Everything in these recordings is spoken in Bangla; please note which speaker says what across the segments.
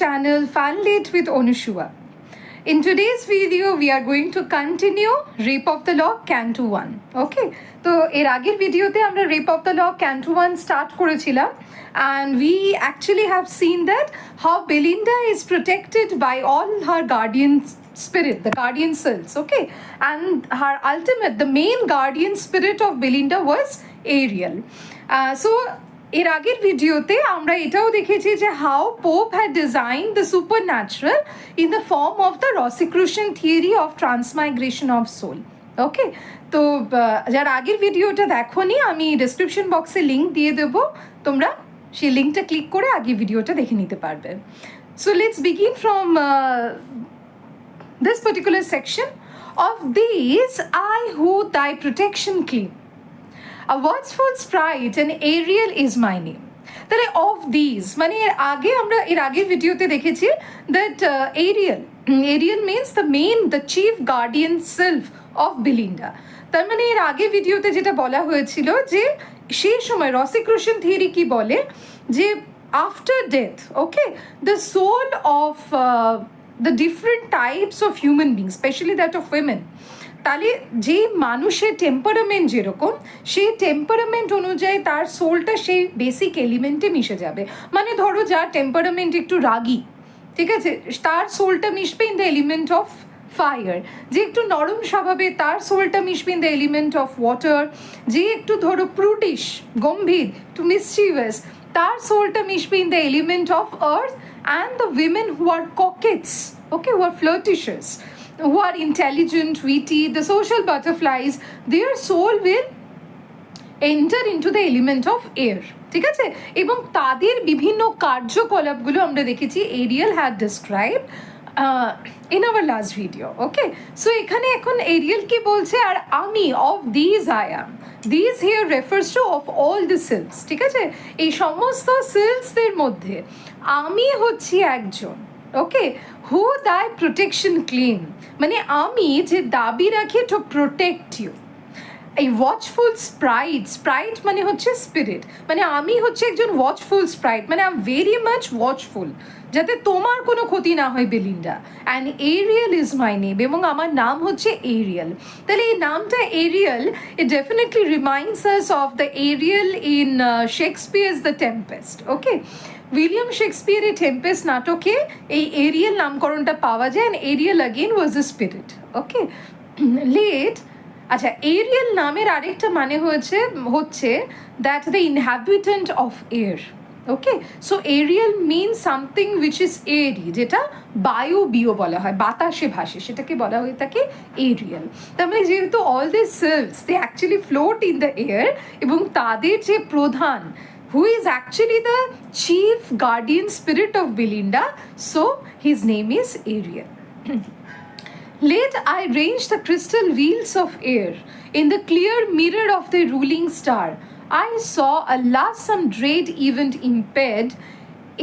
Speaker 1: channel Funlit with Onushua. In today's video, we are going to continue Rape of the Law Canto 1. Okay? তো এর আগের ভিডিওতে আমরা Rape of the Law Canto 1 start করেছিলাম and we actually have seen that how Belinda is protected by all her guardian spirit, the guardian souls, okay? And her ultimate, the main guardian spirit of Belinda was Ariel. So এর আগের ভিডিওতে আমরা এটাও দেখেছি যে how Pope had design the supernatural in the form of the Rosicrucian theory of transmigration of soul. Okay, তো যারা আগের ভিডিওটা দেখোনি আমি ডিসক্রিপশন বক্সে লিঙ্ক দিয়ে দেবো, তোমরা সেই লিঙ্কটা ক্লিক করে আগের ভিডিওটা দেখে নিতে পারবে। So let's begin from this particular section of this I who thy protection claim A watchful sprite and Ariel is my name. তাহলে of these মানে এর আগের ভিডিওতে দেখেছি that Ariel means the chief guardian self of Belinda. তার মানে এর আগের ভিডিওতে যেটা বলা হয়েছিল যে সেই সময় রসিক্রুশন থিওরি কি বলে যে after death, okay, the soul of the different types of human beings, especially that of women, তাহলে যে মানুষের টেম্পারামেন্ট যেরকম সেই টেম্পারামেন্ট অনুযায়ী তার সোলটা সেই বেসিক এলিমেন্টে মিশে যাবে। মানে ধরো যার টেম্পারামেন্ট একটু রাগী, ঠিক আছে, তার সোলটা মিশবে in the element of fire. যে একটু নরম স্বভাবে তার সোলটা মিশবে in the element of water. যে একটু ধরো প্রুটিশ, গম্ভীর, টু মিসচিভাস, তার সোলটা মিশবে in the element of earth. And the women who are coquettes, okay, who are flirtatious, who are intelligent, witty, the social butterflies, their soul will enter into the element of air, ঠিক আছে? এবং তাদের বিভিন্ন কার্যকলাপগুলো আমরা দেখেছি Ariel had describe in our last video, okay? So এখানে এখন এরিয়েল কি বলছে, আর আমি of these I am, these here refers to of all the cells, ঠিক আছে? এই সমস্ত সেলসদের মধ্যে আমি হচ্ছি একজন, ওকে, হু দাই প্রোটেকশন ক্লেম, মানে আমি যে দাবি রাখি টু প্রোটেক্ট ইউ। এই ওয়াচফুল স্প্রাইট মানে হচ্ছে স্পিরিট, মানে আমি হচ্ছে একজন ওয়াচফুল স্প্রাইট, মানে I am very much watchful যাতে তোমার কোনো ক্ষতি না হয় Belinda. And Ariel is my name, এবং আমার নাম হচ্ছে এরিয়েল। তাহলে এই নামটা Ariel, it definitely reminds us of the Ariel in Shakespeare's the Tempest, okay? William শেক্সপিয়ারের টেম্পেস্ট নাটকে এই এরিয়েল নামকরণটা পাওয়া যায়, and Ariel again was a spirit, okay? আচ্ছা, এরিয়েল নামের আরেকটা মানে হচ্ছে that the inhabitant of air, okay? So Ariel means something which is airy, যেটা বায়ুবীয় বলা হয়, বাতাসে ভাসে, সেটাকে বলা হয়ে থাকে এরিয়েল। তার মানে যেহেতু all this sylphs they actually float in the air, এবং তাদের যে প্রধান, who is actually the chief guardian spirit of Belinda, so his name is Ariel. Late I ranged the crystal wheels of air in the clear mirror of the ruling star. I saw alas some dread event imped,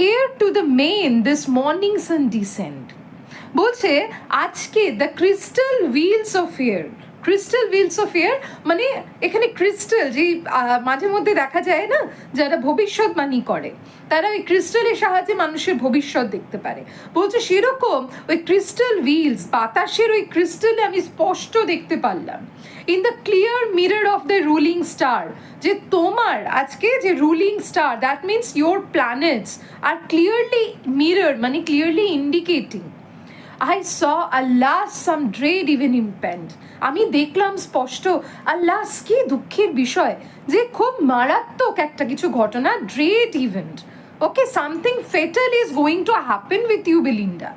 Speaker 1: ere to the main this morning sun descend. বলছে আজকে the crystal wheels of air, crystal wheels of air মানে এখানে ক্রিস্টাল যে মাঝে মধ্যে দেখা যায় না, যারা ভবিষ্যৎবাণী করে তারা ওই ক্রিস্টালের সাহায্যে মানুষের ভবিষ্যৎ দেখতে পারে। বলছে সেরকম ওই ক্রিস্টাল হুইলস, বাতাসের ওই ক্রিস্টালে আমি স্পষ্ট দেখতে পারলাম in the clear mirror of the ruling star, যে তোমার আজকে যে ruling star, that means your planets are clearly mirror, মানে clearly indicating I saw alas some dread even impend. আমি দেখলাম স্পষ্ট, আল্লাস কি দুঃখের বিষয়, যে খুব মারাত্মক একটা কিছু ঘটনা, dread event, okay, something fatal is going to happen with you Belinda.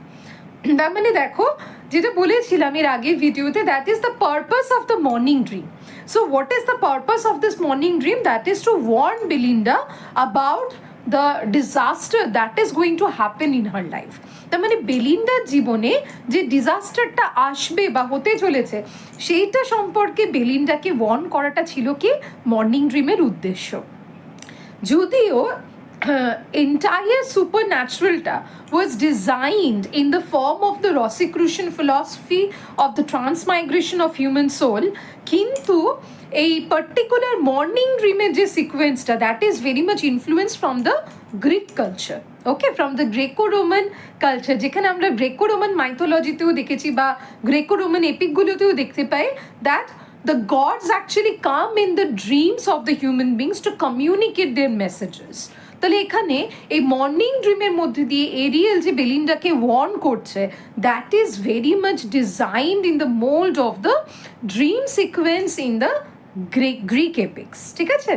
Speaker 1: তার মানে দেখো যেটা বলেছিলাম এর আগের ভিডিওতে, that is the purpose of the morning dream. So what is the purpose of this morning dream? That is to warn Belinda about the disaster that is going to happen in her life. তার মানে বেলিন্ডার জীবনে যে ডিজাস্টারটা আসবে বা হতে চলেছে সেইটা সম্পর্কে বেলিন্ডাকে ওয়ার্ন করাটা ছিল কি মর্নিং ড্রিমের উদ্দেশ্য। যদিও entire supernaturalটা was designed in the form of the Rosicrucian philosophy of the transmigration of human soul, কিন্তু এই পার্টিকুলার মর্নিং ড্রিমের যে সিকোয়েন্সটা, that is very much influence from the Greek culture, okay, from the Greco Roman culture, যেখানে আমরা গ্রেকো রোমান মাইথোলজিতেও দেখেছি বা গ্রেকো রোমান এপিকগুলোতেও দেখতে পাই that the gods actually come in the dreams of the human beings to communicate their messages. তাহলে এখানে এই মর্নিং ড্রিমের মধ্যে দিয়ে এরিয়েল যে বেলিন্ডাকে ওয়ার্ন করছে, that is very much designed in the mould of the dream sequence in the Greek epics, ঠিক আছে?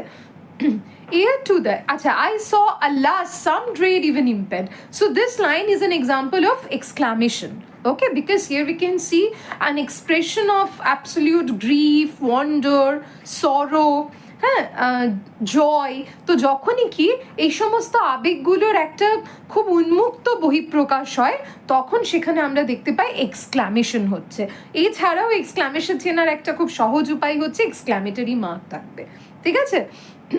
Speaker 1: Ear to the, acha, I saw alas some dread even impend. So this line is an example of exclamation, okay, because here we can see an expression of absolute grief, wonder, sorrow, জয়। তো যখনই কি এই সমস্ত আবেগগুলোর একটা খুব উন্মুক্ত বহিঃপ্রকাশ হয়, তখন সেখানে আমরা দেখতে পাই এক্সক্লামেশন হচ্ছে। এছাড়াও এক্সক্লামেশন চেনার একটা খুব সহজ উপায় হচ্ছে এক্সক্লামেটরি মার্ক থাকবে, ঠিক আছে?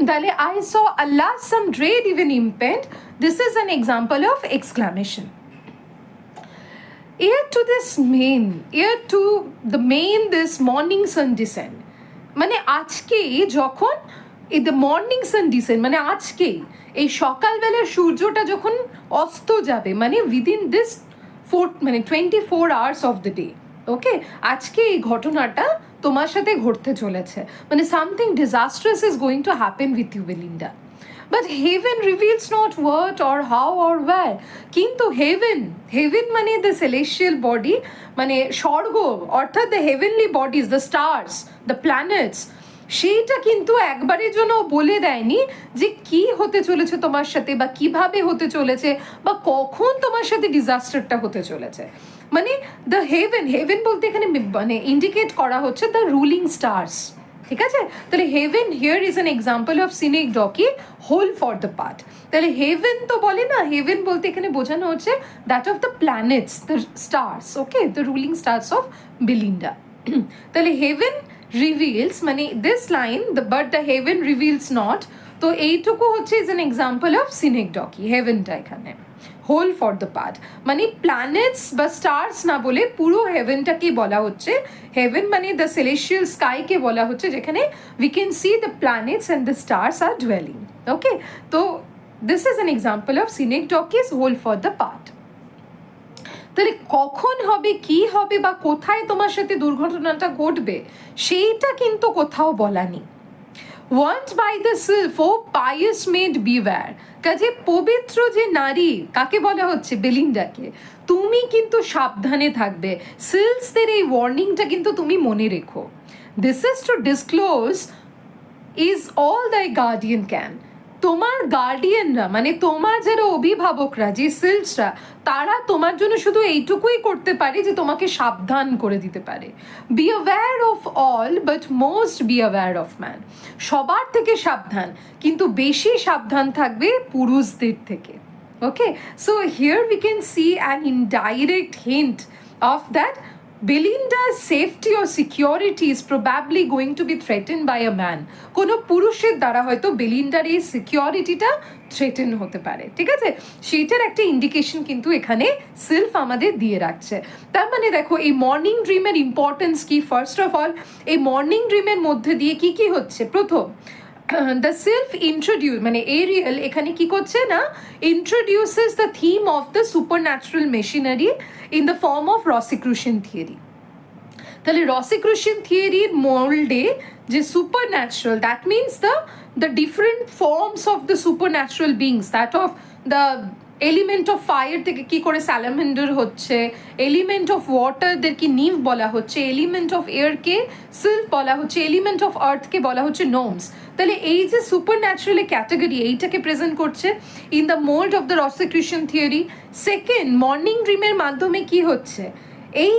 Speaker 1: তাহলে I saw alas some dread even impend, this is an example of exclamation. Ear to the main this morning sun descend, মানে আজকে যখন এই দ্য মর্নিং সান ডিসেন্ড, মানে আজকে এই সকালবেলার সূর্যটা যখন অস্ত যাবে, মানে within this 24 hours of the day, okay, আজকে এই ঘটনাটা তোমার সাথে ঘটতে চলেছে, মানে something disastrous is going to happen with you Belinda. But heaven reveals not what or how or where, কিন্তু হেভেন মানে দ্য সেলেস্টিয়াল বডি, মানে স্বর্গ, অর্থাৎ the heavenly bodies, the stars, the planets, সেইটা কিন্তু একবারের জন্য বলে দেয়নি যে কি হতে চলেছে তোমার সাথে, বা কিভাবে হতে চলেছে, বা কখন তোমার সাথে ডিজাস্টারটা হতে চলেছে। মানে দ্য হেভেন বলতে এখানে মানে ইন্ডিকেট করা হচ্ছে দ্য রুলিং স্টার্স, ঠিক আছে? তাহলে heaven here is an example of synecdoche, whole for the part. তাহলে হেভেন তো বলে না, হেভেন বলতে এখানে বোঝানো হচ্ছে that of the planets, the stars, okay, the ruling stars of Belinda. তাহলে হেভেন রিভিলস, মানে this line, but the heaven reveals not, তো এইটুকু হচ্ছে is an example of synecdoche, হেভেনটা এখানে হোল ফর দ্য পার্ট, মানে প্ল্যানেটস বা স্টার্স না বলে পুরো হেভেনটাকে বলা হচ্ছে। হেভেন মানে দ্য সেলেস্টিয়াল স্কাইকে বলা হচ্ছে, যেখানে we can see the planets and the stars are dwelling, okay. তো this is an example of synecdoches whole for the part. তাহলে কখন হবে, কি হবে, বা কোথায় তোমার সাথে দুর্ঘটনাটা ঘটবে, সেইটা কিন্তু কোথাও বলা নেই। Warned by the sylph oh pious maid beware, কাজে পবিত্র যে নারী, কাকে বলা হচ্ছে? বেলিন্ডাকে। তুমি কিন্তু সাবধানে থাকবে, সিলসদের এই ওয়ার্নিংটা কিন্তু তুমি মনে রেখো। This is two disclose is all দাই গার্ডিয়ান ক্যান, তোমার গার্ডিয়ানরা মানে তোমার যারা অভিভাবকরা, যে সিলসরা, তারা তোমার জন্য শুধু এইটুকুই করতে পারে যে তোমাকে সাবধান করে দিতে পারে। Be aware of all but most be aware of man, সবার থেকে সাবধান, কিন্তু বেশি সাবধান থাকবে পুরুষদের থেকে, okay. So here we can see an indirect hint of that Belinda's safety or security is probably going to be threatened by a man. কোনো পুরুষের দ্বারা হয়তো বেলিন্ডার এই সিকিউরিটিটা থ্রেটেন হতে পারে, ঠিক আছে? সেইটার একটা ইন্ডিকেশন কিন্তু এখানে সিলফ আমাদের দিয়ে রাখছে। তার মানে দেখো এই মর্নিং ড্রিমের ইম্পর্টেন্স কি। ফার্স্ট অফ অল, এই মর্নিং ড্রিমের মধ্যে দিয়ে কি কি হচ্ছে? প্রথম, দ্য সেলফ ইন্ট্রোডিউস, মানে এরিয়েল এখানে কি করছে না, introduces the theme of the supernatural machinery in the form of Rosicrucian theory. তাহলে রসিক্রুশন থিওরির মোল্ডে যে supernatural, that means the different forms of the supernatural beings, that of the element of fire থেকে কি করে স্যালামেন্ডার হচ্ছে, এলিমেন্ট অফ ওয়াটারদেরকে নিভ বলা হচ্ছে, এলিমেন্ট অফ এয়ারকে সিল্ক বলা হচ্ছে, এলিমেন্ট অফ আর্থকে বলা হচ্ছে নোমস। তাহলে এই যে সুপার ন্যাচারাল ক্যাটাগরি, এইটাকে প্রেজেন্ট করছে in the mould of the Rosicrucian theory. Second, morning ড্রিমের মাধ্যমে কি হচ্ছে, এই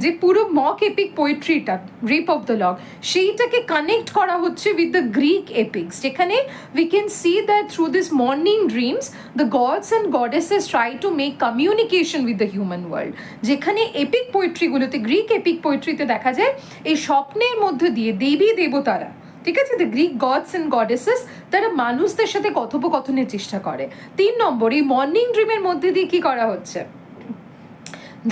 Speaker 1: যে পুরো মক এপিক পোয়েট্রিটা, রেপ অফ দ্য লগ, সেইটাকে কানেক্ট করা হচ্ছে উইথ দ্য গ্রিক এপিক্স, যেখানে we can see that through this morning dreams the gods and goddesses try to make communication with the human world. যেখানে এপিক পোয়েট্রিগুলোতে, গ্রিক এপিক পোয়েট্রিতে দেখা যায় এই স্বপ্নের মধ্যে দিয়ে দেবী দেবতারা, ঠিক আছে, the Greek gods and goddesses, তারা মানুষদের সাথে কথোপকথনের চেষ্টা করে। 3 নম্বর, এই মর্নিং ড্রিমের মধ্যে দিয়ে কি করা হচ্ছে,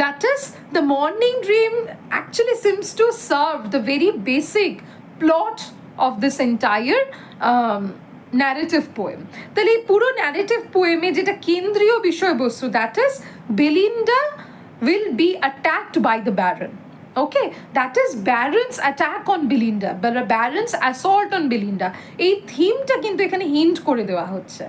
Speaker 1: that is the morning dream actually seems to serve the very basic plot of this entire narrative poem. তাহলে এই পুরো ন্যারেটিভ পোয়েমে যেটা কেন্দ্রীয় বিষয়বস্তু, that is Belinda will be attacked by the Baron. Okay, that is Baron's attack on Belinda, Baron's assault on Belinda. এই থিমটা কিন্তু এখানে হিন্ট করে দেওয়া হচ্ছে।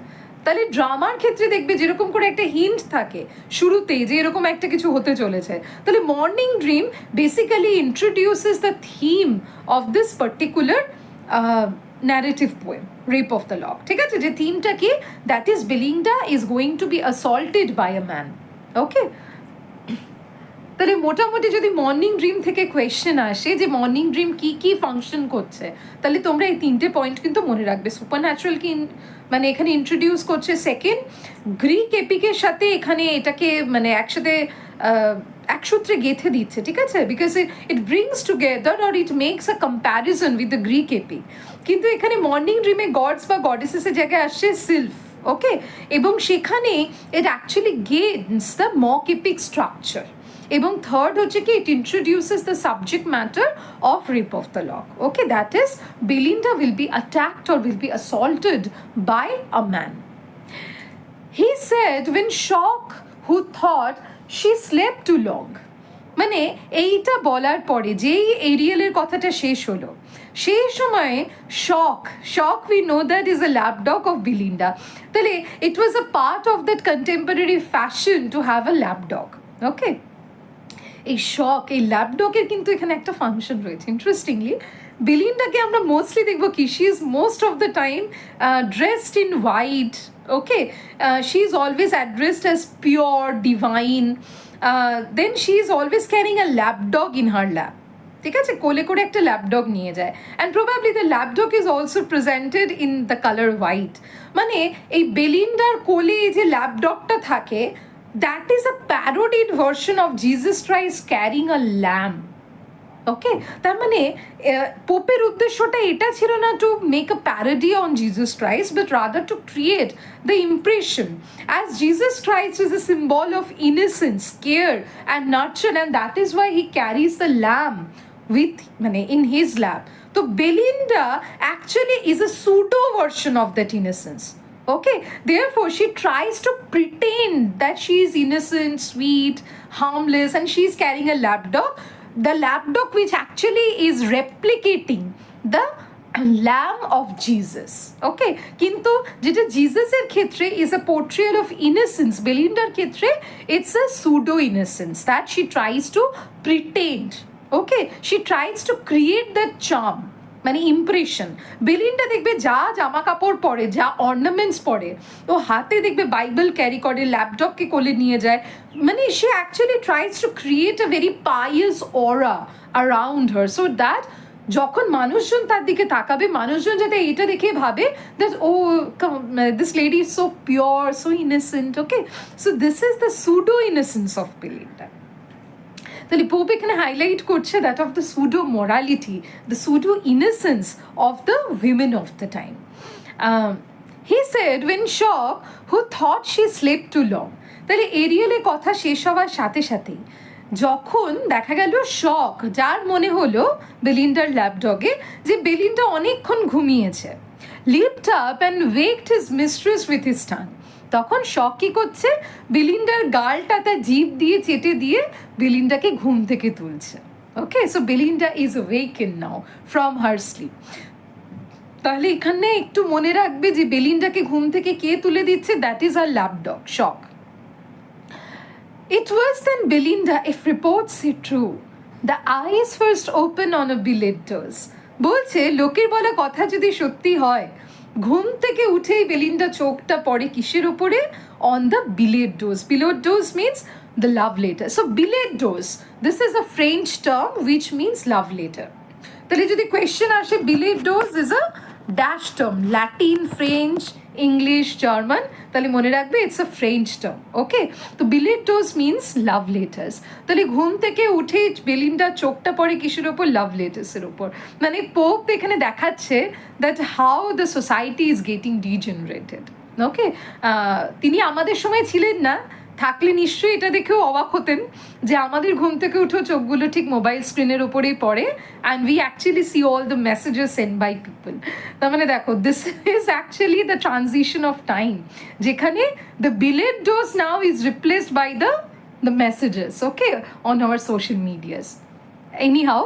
Speaker 1: তাহলে ড্রামার ক্ষেত্রে দেখবে যেরকম করে একটা হিন্ট থাকে শুরুতেই যে এরকম একটা কিছু হতে চলেছে, তাহলে morning dream basically introduces the theme of this particular narrative poem Rape of the Lock. ঠিক আছে, যে থিমটা কি, that is Belinda is going to be assaulted by a man. Okay, তাহলে মোটামুটি যদি মর্নিং ড্রিম থেকে কোয়েশ্চেন আসে যে মর্নিং ড্রিম কি কি ফাংশন করছে, তাহলে তোমরা এই তিনটে পয়েন্ট কিন্তু মনে রাখবে। সুপার ন্যাচারাল কি মানে এখানে ইন্ট্রোডিউস করছে, সেকেন্ড গ্রিক এপিকের সাথে এখানে এটাকে মানে একসাথে একসূত্রে গেঁথে দিচ্ছে। ঠিক আছে, because it brings together or it makes a comparison with the Greek epic. কিন্তু এখানে মর্নিং ড্রিমে গডস বা গডেসেসের জায়গায় আসছে সিলফ। ওকে, এবং সেখানে it actually gains the mock epic structure. এবং থার্ড হচ্ছে কি, it introduces the subject matter of Rape of the Lock. Okay, that is Belinda will be attacked or will be assaulted by a man. He said when shock who thought she slept too long. মানে এইটা বলার পরে যেই এরিয়েলের কথাটা শেষ হলো, সেই সময়ে Shock we know that is a lapdog of Belinda. তাহলে it was a part of that contemporary fashion to have a lapdog. Okay, এই শক, এই ল্যাপডগের কিন্তু এখানে একটা ফাংশন রয়েছে। ইন্টারেস্টিংলি বেলিন্ডাকে আমরা মোস্টলি দেখবো কি, she is most of the time dressed in white. Okay, she is always addressed as pure divine. Then she is always carrying a lapdog in her lap. ঠিক আছে, কোলে করে একটা ল্যাপডগ নিয়ে যায়, and probably the lapdog is also presented in the colour white. মানে এই বেলিন্ডার কোলে এই যে ল্যাপডগটা থাকে, that is a parodied version of Jesus Christ carrying a lamb. ওকে, তার মানে পোপের উদ্দেশ্যটা এটা ছিল না to make a parody on Jesus Christ, but rather to create the impression as Jesus Christ is a symbol of innocence, care and nurture, and that is why he carries the lamb with মানে in his lap. তো Belinda actually is a pseudo version of that innocence. Okay, therefore she tries to pretend that she is innocent, sweet, harmless, and she is carrying a lapdog. The lapdog which actually is replicating the lamb of Jesus. Okay, কিন্তু যেটা জিসাসের ক্ষেত্রে is a portrayal of innocence, বেলিন্ডার ক্ষেত্রে it's a pseudo innocence that she tries to pretend. Okay, she tries to create that charm, মানে ইমপ্রেশন। বেলিন্ডা দেখবে যা জামা কাপড় পরে, যা অর্নামেন্টস পরে, ও হাতে দেখবে বাইবেল ক্যারি করে, ল্যাপটপকে কোলে নিয়ে যায়, মানে সে actually tries to create a very pious aura around her, so that যখন মানুষজন তার দিকে তাকাবে, মানুষজন যাতে এটা দেখে ভাবে that oh this lady is so pure, so innocent. Okay, so this is the pseudo innocence of Belinda. তাহলে পোপ এখানে হাইলাইট করছে that of the pseudo morality, the pseudo innocence of the women of the time. He said when Shock who thought she slept too long. তাহলে এরিয়েলের কথা শেষ হওয়ার সাথে সাথেই যখন দেখা গেল শক, যার মনে হলো বেলিন্ডার ল্যাপডগে যে বেলিন্ডা অনেকক্ষণ ঘুমিয়েছে, leapt up and waked his mistress with his tongue. তখন শক কী করছে, বেলিন্ডার গালটা তার জিভ দিয়ে চেটে দিয়ে বেলিন্ডাকে ঘুম থেকে তুলছে। Okay, so Belinda is awaken now from her sleep. তাহলে এখানে একটু মনে রাখবে যে বেলিন্ডাকে ঘুম থেকে কে তুলে দিচ্ছে, that is her lapdog, Shock. It was then Belinda, if reports say true, the eyes first open on a billet doors. বলছে লোকের বলা কথা যদি সত্যি হয়, ঘুম থেকে উঠেই বেলিন্ডা চোখটা পড়ে কিসের ওপরে, on the billet doux. Billet doux means the love letter. So billet doux, this is a French term which means love letter. তাহলে যদি কোয়েশ্চেন আসে, billet doux is a dash term, Latin, French, English, German, তাহলে মনে রাখবে it's a French term. Okay, তো billet doux means love letters. তাহলে ঘুম থেকে উঠে বেলিন্ডা চোখটা পড়ে কিসের ওপর, লাভ লেটার্সের ওপর। মানে পোপ এখানে দেখাচ্ছে that how the society is getting degenerated. Okay, তিনি আমাদের সময় ছিলেন না, থাকলে নিশ্চয়ই এটা দেখেও অবাক হতেন যে আমাদের ঘুম থেকে উঠেও চোখগুলো ঠিক মোবাইল স্ক্রিনের ওপরেই পড়ে, and we actually see all the messages send by people. তার মানে দেখো, this is actually the transition of time, যেখানে the billet doux now is replaced by the messages, okay, on our social medias. Anyhow,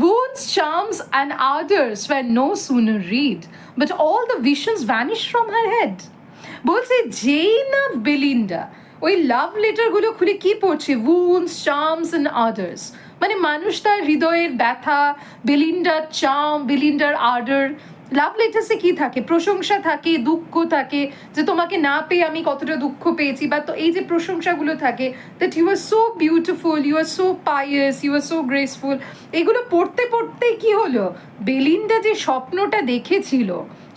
Speaker 1: wounds, charms, and ardors were no sooner read, but all the visions vanished from her head. বলছে যেই না বেলিন্ডা ওই লাভ লেটারগুলো খুলে কি পড়ছে, wounds, charms, and ardors, মানে মানুষ তার হৃদয়ের ব্যথা, বেলিন্ডার চার্ম, বেলিন্ডার আর্ডার। লাভ লেটার্সে কি থাকে? প্রশংসা থাকে, দুঃখ থাকে, যে তোমাকে না পেয়ে আমি কতটা দুঃখ পেয়েছি, বা তো এই যে প্রশংসাগুলো থাকে, that you are so beautiful, you are so pious, you are so graceful. এগুলো পড়তে পড়তে কি হলো, বেলিন্ডা যে স্বপ্নটা দেখেছিল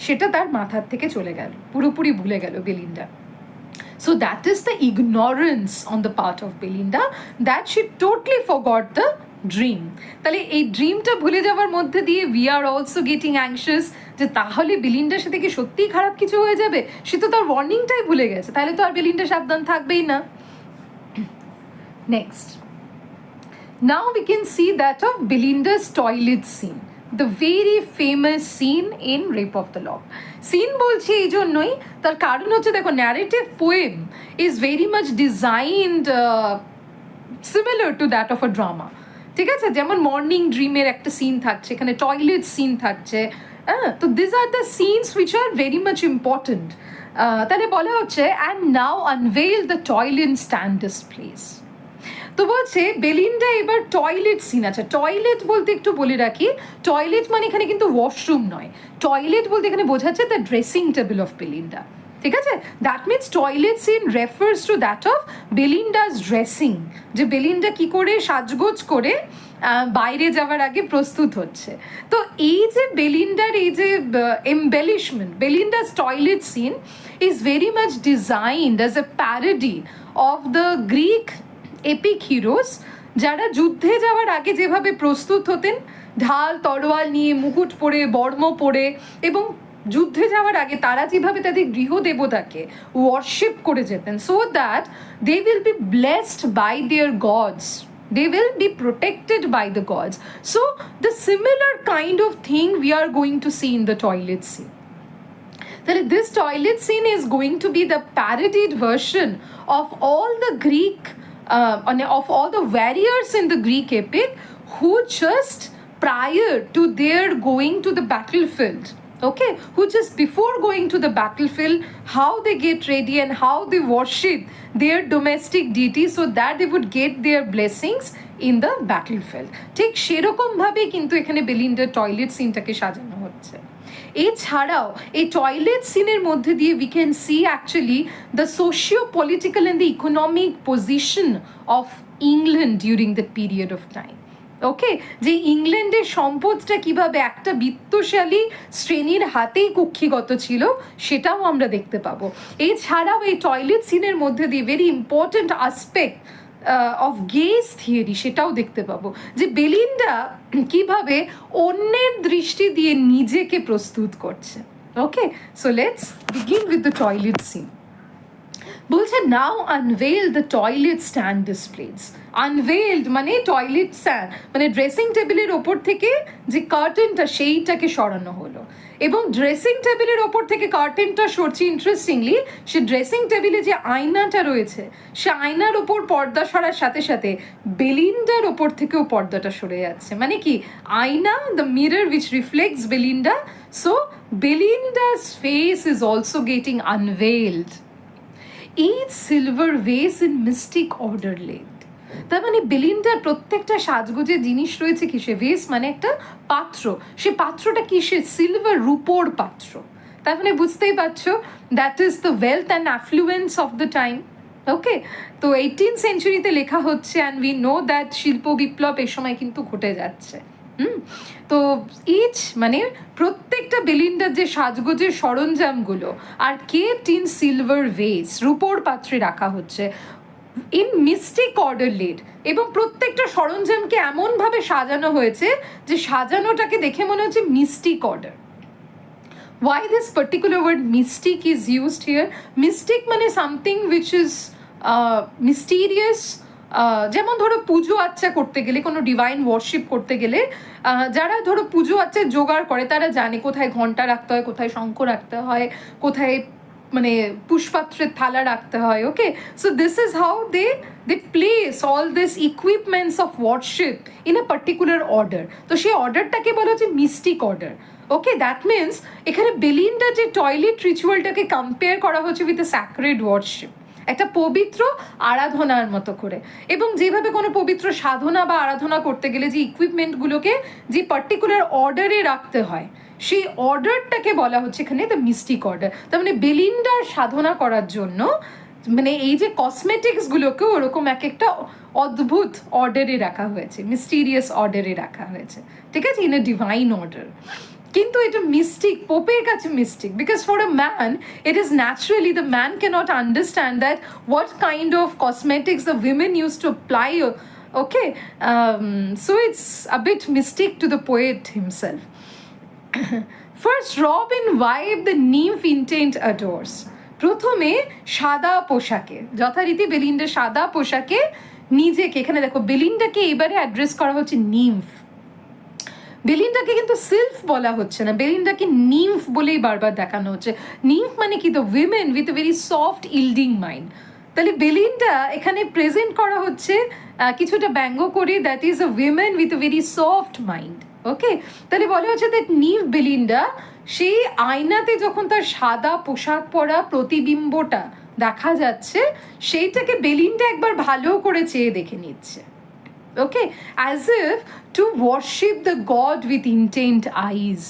Speaker 1: সেটা তার মাথার থেকে চলে গেল, পুরোপুরি ভুলে গেল Belinda. So that is the ignorance on the part of Belinda, that she totally forgot the dream. তাহলে এই ড্রিমটা ভুলে যাওয়ার মধ্যে দিয়ে we are also getting anxious যে তাহলে বেলিন্ডার সাথে কি সত্যিই খারাপ কিছু হয়ে যাবে? সে তো তার ওয়ার্নিংটাই ভুলে গেছে, তাহলে তো আর বেলিন্ডা সাবধান থাকবেই না। Next, now we can see that of Belinda's toilet scene, the very famous scene in Rape of the Lock. Scene বলছি এই জন্যই, তার কারণ হচ্ছে দেখো, narrative poem is very much designed similar to that of a drama, ঠিক আছে? যেমন মর্নিং ড্রিমের একটা সিন থাকছে, এখানে টয়লেট সিন থাকছে, হ্যাঁ, তো this are the scenes which are very much important. তাহলে বলা হচ্ছে, and now unveil the toilet stand displays. তো বলছে বেলিন্ডা এবার টয়লেট সিন, আছে টয়লেট বলতে একটু বলে রাখি, টয়লেট মানে এখানে কিন্তু ওয়াশরুম নয়, টয়লেট বলতে এখানে বোঝাচ্ছে the dressing table of Belinda, ঠিক আছে? That means toilet scene refers to that of Belinda's dressing, যে বেলিন্ডা কি করে সাজগোজ করে বাইরে যাওয়ার আগে প্রস্তুত হচ্ছে। তো এই যে বেলিন্ডার এই যে embellishment, Belinda's toilet scene is very much designed as a parody of the Greek epic heroes, যারা যুদ্ধে যাওয়ার আগে যেভাবে প্রস্তুত হতেন, ঢাল তরোয়াল নিয়ে, মুকুট পরে, বর্ম পরে, এবং যুদ্ধে যাওয়ার আগে তারা যেভাবে তাদের গৃহদেবতাকে ওয়ার্শিপ করে যেতেন, so that they will be blessed by their gods, they will be protected by the gods. So the similar kind of thing we are going to see in the toilet scene. That this toilet scene is going to be the parodied version of all the Greek of all the warriors in the Greek epic who just prior to their going to the battlefield, okay, who just before going to the battlefield, how they get ready and how they worship their domestic deities so that they would get their blessings in the battlefield. ঠিক সেরকম ভাবে কিন্তু এখানে বেলিন্ডার টয়লেট সিনটাকে সাজানো হচ্ছে। এছাড়াও এই টয়লেট সিনের মধ্যে দিয়ে we can see actually the socio political and the economic position of England during the period of time, okay, যে ইংল্যান্ডের সম্পদটা কিভাবে একটা বিত্তশালী শ্রেণীর হাতেই কুক্ষিগত ছিল সেটাও আমরা দেখতে পাবো। এছাড়াও এই টয়লেট সিনের মধ্যে দিয়ে very important aspect of gauge theory সেটাও দেখতে পাবো, যে বেলিন্ডা কিভাবে অন্যের দৃষ্টি দিয়ে নিজেকে প্রস্তুত করছে। Okay, so let's begin with the toilet scene. বলছে now unveil the toilet stand displays. Unveiled মানে টয়লেট স্ট্যান্ড মানে ড্রেসিং টেবিলের ওপর থেকে যে কার্টেনটা সেইটাকে সরানো হলো, এবং ড্রেসিং টেবিলের ওপর থেকে কার্টেনটা সরছে। ইন্টারেস্টিংলি সে ড্রেসিং টেবিলে যে আয়নাটা রয়েছে সে আয়নার ওপর পর্দা সরার সাথে সাথে বেলিন্ডার ওপর থেকেও পর্দাটা সরে যাচ্ছে। মানে কি, আয়না, the mirror which reflects Belinda, so Belinda's face is also getting unveiled. Each silver vase in mystic order laid. তার মানে বেলিন্ডার প্রত্যেকটা সাজগোজের জিনিস রয়েছে কিসে? ভেস মানে একটা পাত্র, সে পাত্রটা কিসে? সিলভার, রূপোর পাত্র। তার মানে বুঝতেই পারছো that is the wealth and affluence of the time. Okay, তো 18th সেঞ্চুরিতে লেখা হচ্ছে, অ্যান্ড উই নো দ্যাট শিল্প বিপ্লব এ সময় কিন্তু ঘটে যাচ্ছে। তো ইচ মানে প্রত্যেকটা বেলিন্ডার যে সাজগোজের সরঞ্জামগুলো আর কেট ইন সিলভার ভেস, রূপোর পাত্রে রাখা হচ্ছে, ইন মিস্টিক অর্ডার লেড, এবং প্রত্যেকটা সরঞ্জামকে এমনভাবে সাজানো হয়েছে যে সাজানোটাকে দেখে মনে হচ্ছে mystic order. Why this particular word mystic is used here? Mystic মানে something which is মিস্টিরিয়াস, যেমন ধরো পুজো আচ্চা করতে গেলে, কোনো ডিভাইন ওয়ার্শিপ করতে গেলে যারা ধরো পুজো আচ্চা জোগাড় করে তারা জানে কোথায় ঘন্টা রাখতে হয়, কোথায় শঙ্খ রাখতে হয়, কোথায় মানে পুষ্পাত্রের থালা রাখতে হয়। Okay, so this is how they place all this equipments of worship in a particular order. তো সেই অর্ডারটাকে বলা হচ্ছে mystic order. Okay, that means এখানে বেলিন্ডার যে টয়লেট রিচুয়ালটাকে কম্পেয়ার করা হচ্ছে উইথ এ স্যাক্রেড ওয়ার্শিপ, একটা পবিত্র আরাধনার মতো করে। এবং যেভাবে কোনো পবিত্র সাধনা বা আরাধনা করতে গেলে যে ইকুইপমেন্টগুলোকে যে পার্টিকুলার অর্ডারে রাখতে হয়, সেই অর্ডারটাকে বলা হচ্ছে এখানে দ্য মিস্টিক অর্ডার। তার মানে বেলিন্ডার সাধনা করার জন্য মানে এই যে কসমেটিক্সগুলোকে ওরকম এক একটা অদ্ভুত অর্ডারে রাখা হয়েছে, মিস্টিরিয়াস অর্ডারে রাখা হয়েছে, ঠিক আছে, ইন এ ডিভাইন অর্ডার। কিন্তু এটা মিস্টিক, পোপের কাছে mystic, because for a man it is naturally the man cannot understand that what kind of cosmetics the women use to apply. Okay, so it's a bit mystic to the poet himself. First, Robin wife the nymph intent adores. প্রথমে সাদা পোশাকে, যথারীতি বেলিন্ডা সাদা পোশাকে নিজেকে, এখানে দেখো বেলিন্ডাকে এবারে অ্যাড্রেস করা হচ্ছে নিম্ফ। বেলিন্ডাকে কিন্তু সিলফ বলা হচ্ছে না, বেলিন্ডাকে নিম্ফ বলেই বারবার দেখানো হচ্ছে। নিম্ফ মানে কি? The women with a very soft yielding mind. তাহলে বেলিন্ডা এখানে প্রেজেন্ট করা হচ্ছে কিছুটা ব্যঙ্গ করে, that is a women with a very soft mind. Okay, তাহলে বলা হচ্ছে দ্যাট নিম্ফ বেলিন্ডা সেই আয়নাতে যখন তার সাদা পোশাক পরা প্রতিবিম্বটা দেখা যাচ্ছে, সেইটাকে বেলিন্ডা একবার ভালো করে চেয়ে দেখে নিচ্ছে। Okay, as if to worship the god with intent eyes.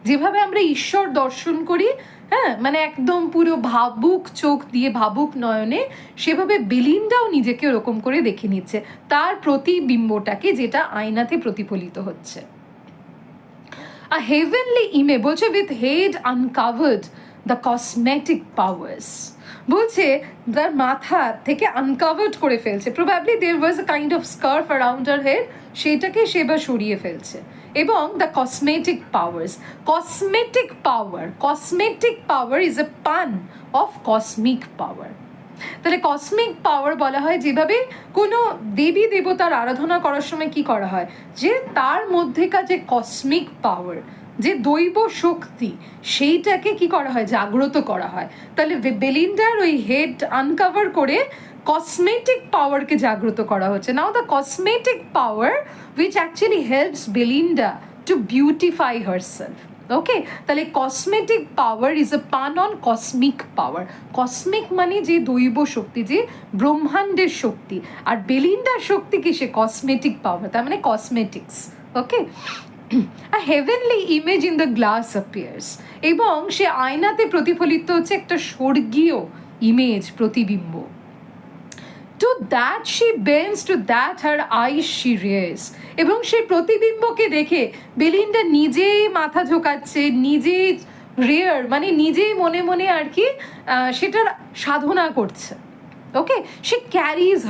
Speaker 1: যেভাবে আমরা ঈশ্বর দর্শন করি, হ্যাঁ, মানে একদম পুরো ভাবুক চোখ দিয়ে, ভাবুক নয়নে, সেভাবে বেলিন্ডাও নিজেকে ওরকম করে দেখে নিচ্ছে, তার প্রতিবিম্বটাকে যেটা আয়নাতে প্রতিফলিত হচ্ছে। A heavenly image, বলছে with head uncovered the cosmetic powers, বলছে তার মাথা থেকে আনকাভার্ড করে ফেলছে, probably there was a kind of scarf around her head, সেটাকে সে বা সরিয়ে ফেলছে। এবং the cosmetic powers, cosmetic power is a pun of cosmic পাওয়ার। তাহলে কসমিক পাওয়ার বলা হয় যেভাবে কোনো দেবী দেবতার আরাধনা করার সময় কি করা হয়, যে তার মধ্যেকার যে কসমিক পাওয়ার, যে দৈব শক্তি, সেইটাকে কি করা হয়, জাগ্রত করা হয়। তাহলে বেলিন্ডার ওই হেড আনকাভার করে কসমেটিক পাওয়ারকে জাগ্রত করা হচ্ছে। Now the cosmetic power which actually helps Belinda to beautify herself. Okay, তাহলে কসমেটিক পাওয়ার ইজ এ পান অন কসমিক পাওয়ার। কসমিক মানে যে দৈব শক্তি, যে ব্রহ্মাণ্ডের শক্তি, আর বেলিন্ডার শক্তি কি, সে কসমেটিক পাওয়ার, তার মানে cosmetics. Okay, a heavenly image in the glass appears, এবং সে আয়নাতে প্রতিফলিত হচ্ছে একটা স্বর্গীয় ইমেজ, প্রতিবিম্ব। To that she bends, to that her eyes she rears, এবং সেই প্রতিবিম্বকে দেখে বেলিন্ডা নিজেই মাথা ঝোঁকাচ্ছে, নিজেই রেয়ার মানে নিজেই মনে মনে আর কি সেটার সাধনা করছে। ওকে, সে ক্যারিজ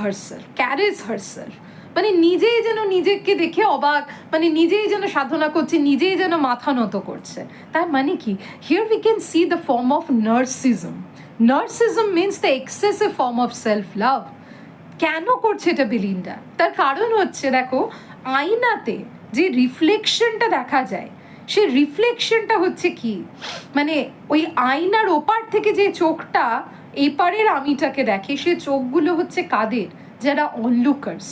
Speaker 1: হারসেলফ, মানে নিজেই যেন নিজেকে দেখে অবাক, মানে নিজেই যেন সাধনা করছে, নিজেই যেন মাথা নত করছে। তার মানে কি, here we can see the form of narcissism. Narcissism means the excessive form of self love. কেন করছে এটা বেলিন্ডা? তার কারণ হচ্ছে, দেখো আয়নাতে যে রিফ্লেকশনটা দেখা যায়, সে রিফ্লেকশনটা হচ্ছে কি, মানে ওই আয়নার ওপার থেকে যে চোখটা এপারের আমিটাকে দেখে, সে চোখগুলো হচ্ছে কাদের, যারা অনলুকার্স,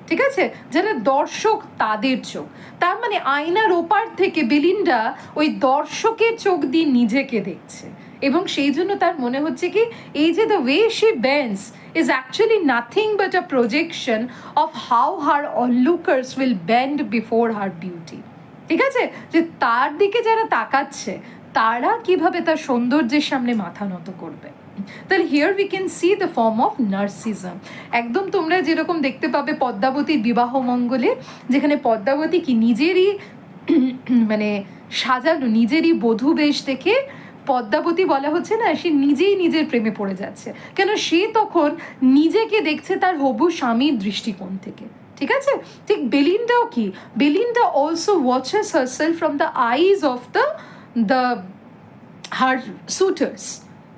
Speaker 1: ঠিক আছে, যারা দর্শক, তাদের চোখ। তার মানে আয়নার ওপার থেকে বেলিন্ডা ওই দর্শকের চোখ দিয়ে নিজেকে দেখছে, এবং সেই জন্য তার মনে হচ্ছে কি, এই যে the way she bends is actually nothing but a projection of how her onlookers will bend before her beauty. ঠিক আছে, যে তার দিকে যারা তাকাচ্ছে তারা কিভাবে তার সৌন্দর্যের সামনে মাথা নত করবে। তাহলে here we can see the form of narcissism. একদম তোমরা যেরকম দেখতে পাবে পদ্মাবতীর বিবাহ মঙ্গলে, যেখানে পদ্মাবতী কি নিজেরই মানে সাজানো, নিজেরই বধূ বেশ দেখে পদ্মাবতী বলা হচ্ছে না, সে নিজেই নিজের প্রেমে পড়ে যাচ্ছে, কেন সে তখন নিজেকে দেখছে তার হবু স্বামীর দৃষ্টিকোণ থেকে। ঠিক আছে, ঠিক বেলিন্ডাও কি, Belinda also watches herself from the eyes of the her suitors.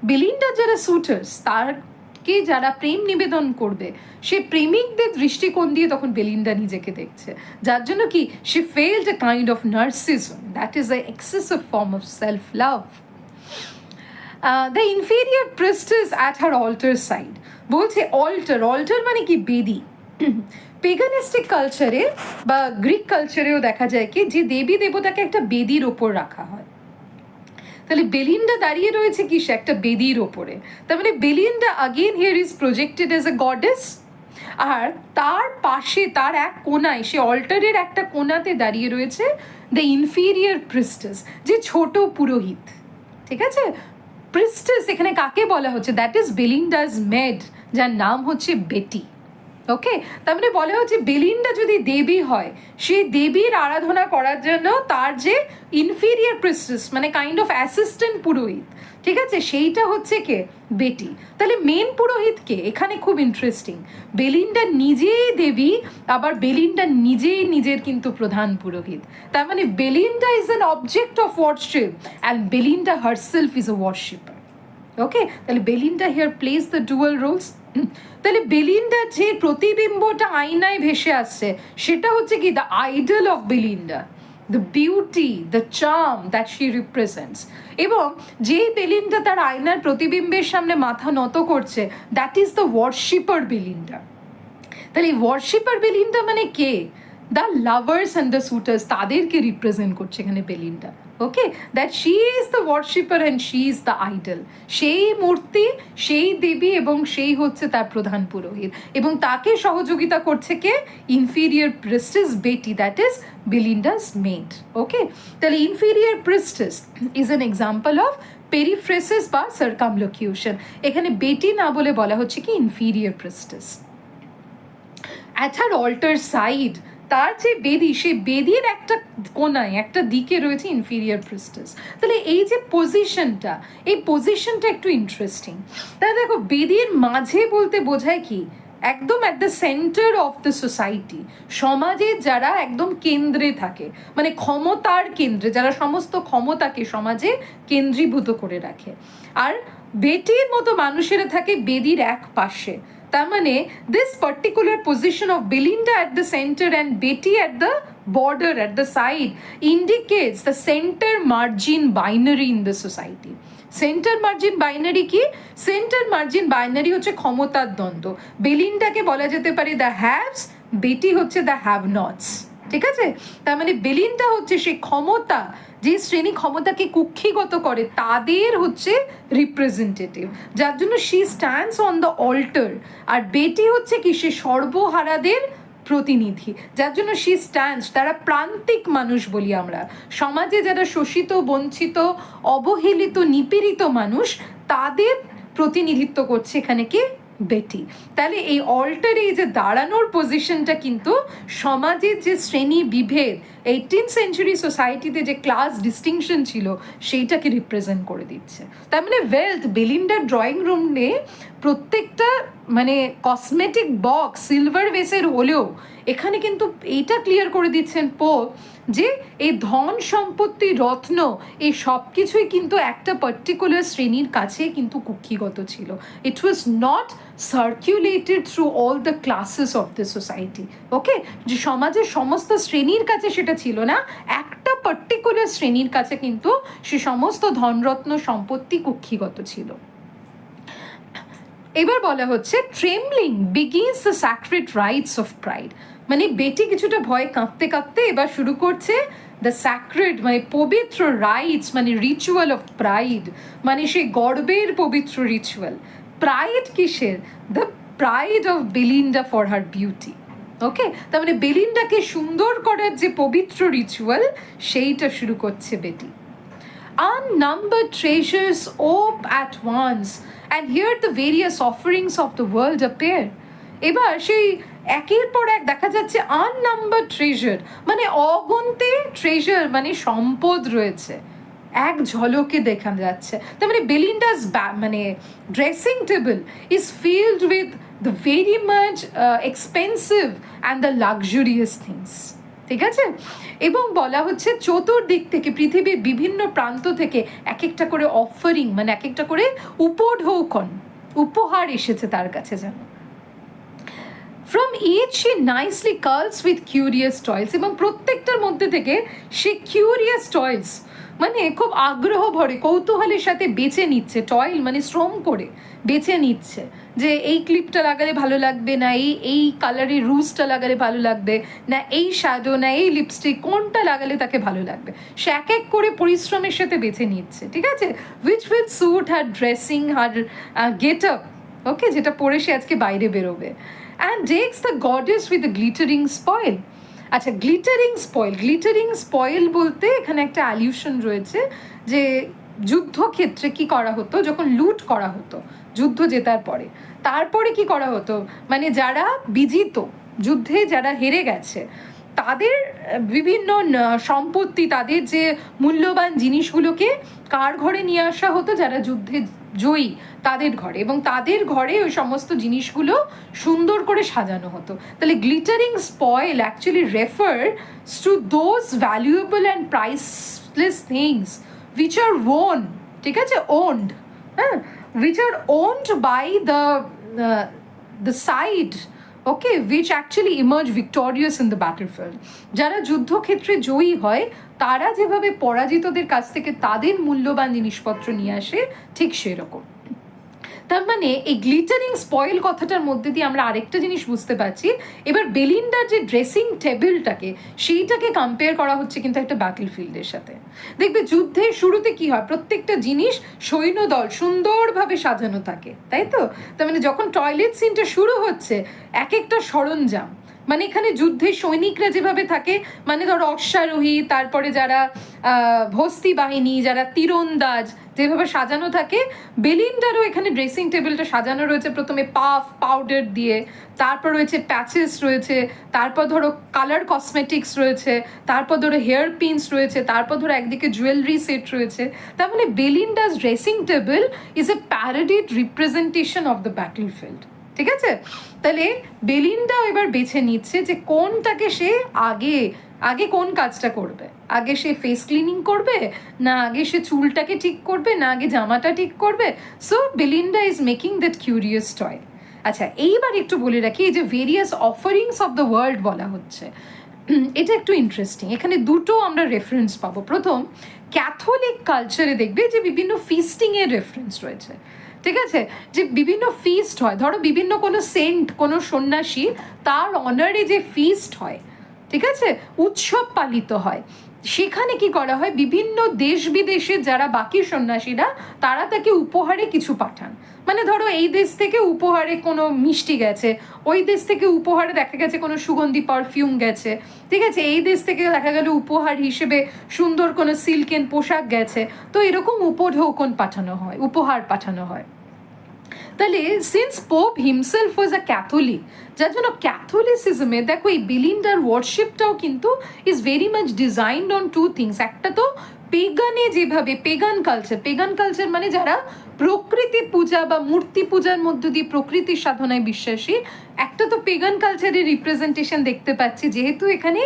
Speaker 1: Belinda যারা সুটার্স, তার কে যারা প্রেম নিবেদন করবে, সে প্রেমিকদের দৃষ্টিকোণ দিয়ে তখন বেলিন্ডা নিজেকে দেখছে, যার জন্য কি she failed a kind of narcissism, that is an excessive form of self love. The inferior priestess at her altar side, বলছে altar, altar মানে কি বেদি। পেগানিস্টিক কালচারে বা গ্রিক কালচারেও দেখা যায় কি যে দেবী দেবতাকে একটা বেদির ওপর রাখা হয়। তাহলে বেলিন্ডা দাঁড়িয়ে রয়েছে কি সে একটা বেদির ওপরে, তার মানে Belinda again here is projected as a goddess, আর তার পাশে তার এক কোনায়, সে অল্টারের একটা কোনাতে দাঁড়িয়ে রয়েছে দ্য ইনফিরিয়ার প্রিস্টেস, যে ছোট পুরোহিত। ঠিক আছে, প্রিস্টেস এখানে কাকে বলা হচ্ছে, দ্যাট ইজ বেলিন্ডাস মেড, যার নাম হচ্ছে বেটি। ওকে, তার মানে বলা হচ্ছে বেলিন্ডা যদি দেবী হয়, সেই দেবীর আরাধনা করার জন্য তার যে ইনফিরিয়ার প্রিস্টেস মানে কাইন্ড অফ অ্যাসিস্ট্যান্ট পুরোহিত, ঠিক আছে, সেইটা হচ্ছে কে, বেটি। তাহলে মেন পুরোহিত কে, এখানে খুব ইন্টারেস্টিং, বেলিন্ডা নিজেই দেবী, আবার বেলিন্ডা নিজেই নিজের কিন্তু প্রধান পুরোহিত। তার মানে Belinda is an object of worship and Belinda herself is a worshipper. Okay, তাহলে Belinda here place the dual roles. তাহলে বেলিন্ডার যে প্রতিবিম্বটা আয়নায় ভেসে আসছে, সেটা হচ্ছে কি the idol of Belinda, the beauty, the charm that she represents. এবং যেই বেলিন্ডা তার আয়নার প্রতিবিম্বের সামনে মাথা নত করছে, that is the worshipper Belinda. তাহলে এই ওয়ার্শিপার বেলিন্ডা মানে কে, দ্য লাভার্স অ্যান্ড দ্য সুটার্স, তাদেরকে রিপ্রেজেন্ট করছে এখানে Belinda. Okay, that she is the worshipper and she is the idol, সেই মূর্তি, সেই দেবী এবং সেই হচ্ছে তার প্রধান পুরোহিত, এবং তাকে সহযোগিতা করছে কে, inferior priestess Betty, that is Belinda's maid. Okay, তাহলে inferior priestess is an example of periphrasis বা সার্কামলোকিউশন। এখানে বেটি না বলে বলা হচ্ছে কি inferior priestess. At her altar side, তার যে বেদি, সেই বেদির একটা কোনায় একটা দিকে রয়েছে ইনফিরিয়ার প্রিস্টেস। তাহলে এই যে পজিশনটা, এই পজিশনটা একটু ইন্টারেস্টিং। তাহলে দেখো বেদির মাঝে বলতে বোঝায় কি, একদম at the centre of the society, সমাজের যারা একদম কেন্দ্রে থাকে, মানে ক্ষমতার কেন্দ্রে, যারা সমস্ত ক্ষমতাকে সমাজে কেন্দ্রীভূত করে রাখে, আর বেটির মতো মানুষেরা থাকে বেদির এক পাশে। তার মানে this particular position of Belinda at the centre and Betty at the border at the side indicates the center margin binary in the society. Centre margin binary কি, সেন্টার মার্জিন বাইনারি হচ্ছে ক্ষমতার দ্বন্দ্ব। বেলিন্ডাকে বলা যেতে পারে দ্য হ্যাভস, বেটি হচ্ছে দ্য হ্যাভ নটস। ঠিক আছে, তার মানে বেলিন্ডা হচ্ছে সেই ক্ষমতা, যে শ্রেণী ক্ষমতাকে কুক্ষিগত করে, তাদের হচ্ছে রিপ্রেজেন্টেটিভ, যার জন্য she stands on the altar. আর বেটি হচ্ছে কি, সে সর্বহারাদের প্রতিনিধি, যার জন্য শি স্ট্যান্ডস, তারা প্রান্তিক মানুষ বলি আমরা, সমাজে যারা শোষিত, বঞ্চিত, অবহেলিত, নিপীড়িত মানুষ, তাদের প্রতিনিধিত্ব করছে এখানে কি, বেটি। তাহলে এই অল্টারে এই যে দাঁড়ানোর পজিশনটা কিন্তু সমাজের যে শ্রেণী বিভেদ, 18th সেঞ্চুরি সোসাইটিতে যে ক্লাস ডিস্টিংশন ছিল, সেইটাকে রিপ্রেজেন্ট করে দিচ্ছে। তার মানে ওয়েলথ, বেলিন্ডার ড্রয়িং রুমে প্রত্যেকটা মানে কসমেটিক বক্স সিলভার ভেসের হলেও এখানে কিন্তু এইটা ক্লিয়ার করে দিচ্ছেন পোপ যে এই ধন সম্পত্তি, রত্ন, এই সব কিছুই কিন্তু একটা পার্টিকুলার শ্রেণীর কাছে কিন্তু কুক্ষিগত ছিল। It was not circulated through all the classes of the society. Okay, যে সমাজের সমস্ত শ্রেণীর কাছে সেটা ছিল না, একটা পার্টিকুলার শ্রেণীর কাছে কিন্তু সে সমস্ত ধনরত্ন সম্পত্তি কুক্ষিগত ছিল। এবার বলা হচ্ছে trembling begins the sacred rights of pride, মানে বেটি কিছুটা ভয় কাঁপতে কাঁপতে এবার শুরু করছে দ্য স্যাক্রেড মানে পবিত্র রাইটস, মানে রিচুয়াল অফ প্রাইড, মানে সেই গর্বের পবিত্র রিচুয়াল। প্রাইড কিসের, the pride of Belinda for her beauty. Okay, তার মানে বেলিন্ডাকে সুন্দর করার যে পবিত্র রিচুয়াল, সেইটা শুরু করছে বেটি। Unnumbered treasures ope at once, and here the various offerings of the world appear. এবার সেই একের পর এক দেখা যাচ্ছে আননাম্বার ট্রেজার, মানে অগন্তে ট্রেজার মানে সম্পদ রয়েছে, এক ঝলকে দেখা যাচ্ছে। তার মানে বেলিন্ডাস মানে dressing table is filled with the very much expensive and the luxurious things. ঠিক আছে, এবং বলা হচ্ছে চতুর্দিক থেকে, পৃথিবীর বিভিন্ন প্রান্ত থেকে এক একটা করে অফারিং, মানে এক একটা করে উপঢৌকন, উপহার এসেছে তার কাছে যেন। From each she nicely curls with curious toils, এবং প্রত্যেকটার মধ্যে থেকে সে কিউরিয়াস টয়েলস মানে খুব আগ্রহ ভরে কৌতূহলের সাথে বেছে নিচ্ছে, টয়েল মানে শ্রম করে বেছে নিচ্ছে যে এই ক্লিপটা লাগালে ভালো লাগবে, না এই কালারের রুজটা লাগালে ভালো লাগবে, না এই শ্যাডো, না এই লিপস্টিক, কোনটা লাগালে তাকে ভালো লাগবে, সে এক এক করে পরিশ্রমের সাথে বেছে নিচ্ছে, ঠিক আছে, which will suit her dressing, her get up, okay, যেটা পরে সে আজকে বাইরে বেরোবে। And takes the goddess with the glittering spoil. আচ্ছা, গ্লিটারিং স্পয়েল বলতে এখানে একটা অ্যালিউশন রয়েছে যে যুদ্ধক্ষেত্রে কি করা হতো, যখন লুট করা হতো যুদ্ধ জেতার পরে, তারপরে কি করা হতো, মানে যারা বিজিত, যুদ্ধে যারা হেরে গেছে তাদের বিভিন্ন সম্পত্তি, তাদের যে মূল্যবান জিনিসগুলোকে কার ঘরে নিয়ে আসা হতো, যারা যুদ্ধে জয়ী তাদের ঘরে, এবং তাদের ঘরে ওই সমস্ত জিনিসগুলো সুন্দর করে সাজানো হতো। তাহলে glittering spoil actually refer to those valuable and priceless things which are own, ঠিক আছে, ওন্ড, হ্যাঁ, which are owned by the side, okay, which actually emerge victorious in the battlefield. যারা যুদ্ধক্ষেত্রে জয়ী হয় তারা যেভাবে পরাজিতদের কাছ থেকে তাদের মূল্যবান জিনিসপত্র নিয়ে আসে, ঠিক সেরকম। তার মানে এই গ্লিটারিং স্পয়েল কথাটার মধ্যে দিয়ে আমরা আরেকটা জিনিস বুঝতে পারছি, এবার বেলিন্ডার যে ড্রেসিং টেবিলটাকে সেইটাকে কম্পেয়ার করা হচ্ছে কিন্তু একটা ব্যাটলফিল্ডের সাথে। দেখবে যুদ্ধের শুরুতে কি হয়, প্রত্যেকটা জিনিস সৈন্যদল সুন্দরভাবে সাজানো থাকে, তাই তো, তার মানে যখন টয়লেট সিনটা শুরু হচ্ছে এক একটা সরঞ্জাম, মানে এখানে যুদ্ধের সৈনিকরা যেভাবে থাকে, মানে ধরো অশ্বারোহী, তারপরে যারা ভস্তি বাহিনী, যারা তীরন্দাজ, যেভাবে সাজানো থাকে, বেলিন্ডারও এখানে ড্রেসিং টেবিলটা সাজানো রয়েছে প্রথমে পাফ পাউডার দিয়ে, তারপর রয়েছে প্যাচেস রয়েছে, তারপর ধরো কালার কসমেটিক্স রয়েছে, তারপর ধরো হেয়ার পিনস রয়েছে, তারপর ধরো একদিকে জুয়েলারি সেট রয়েছে। তার মানে Belinda's dressing table is a parodied representation of the battlefield, ঠিক আছে। তাহলে বেলিন্ডাও এবার বেছে নিচ্ছে যে কোনটাকে সে আগে কোন কাজটা করবে, আগে সে ফেস ক্লিনিং করবে, না আগে সে চুলটাকে ঠিক করবে, না আগে জামাটা ঠিক করবে। So Belinda is making that curious toy. আচ্ছা, এইবার একটু বলে রাখি, এই যে various offerings of the world বলা হচ্ছে, এটা একটু ইন্টারেস্টিং। এখানে দুটো আমরা রেফারেন্স পাবো। প্রথম, ক্যাথলিক কালচারে দেখবে যে বিভিন্ন ফিস্টিংয়ের রেফারেন্স রয়েছে, ঠিক আছে, যে বিভিন্ন ফিস্ট হয়, ধরো বিভিন্ন কোনো সেন্ট, কোনো সন্ন্যাসী, তার অনারে যে ফিস্ট হয়, ঠিক আছে, উৎসব পালিত হয়, সেখানে কি করা হয়, বিভিন্ন দেশ বিদেশের যারা বাকি সন্ন্যাসীরা তারা তাকে উপহারে কিছু পাঠান, মানে ধরো এই দেশ থেকে উপহারে কোনো মিষ্টি গেছে, ওই দেশ থেকে উপহারে দেখা গেছে কোনো সুগন্ধি পারফিউম গেছে, ঠিক আছে, এই দেশ থেকে দেখা গেল উপহার হিসেবে সুন্দর কোনো সিল্কেন পোশাক গেছে, তো এরকম উপঢৌকন পাঠানো হয়, উপহার পাঠানো হয়। তাহলে since Pope himself was a Catholic, যার জন্য ক্যাথলিসিজমে দেখো এই বেলিন্ডার ওয়ার্শিপটাও কিন্তু is very much designed on two things. একটা তো পেগানে যেভাবে পেগান কালচার মানে যারা প্রকৃতি পূজা বা মূর্তি পূজার মধ্য দিয়ে প্রকৃতির সাধনায় বিশ্বাসী, একটা তো পেগান কালচারের রিপ্রেজেন্টেশন দেখতে পাচ্ছি, যেহেতু এখানে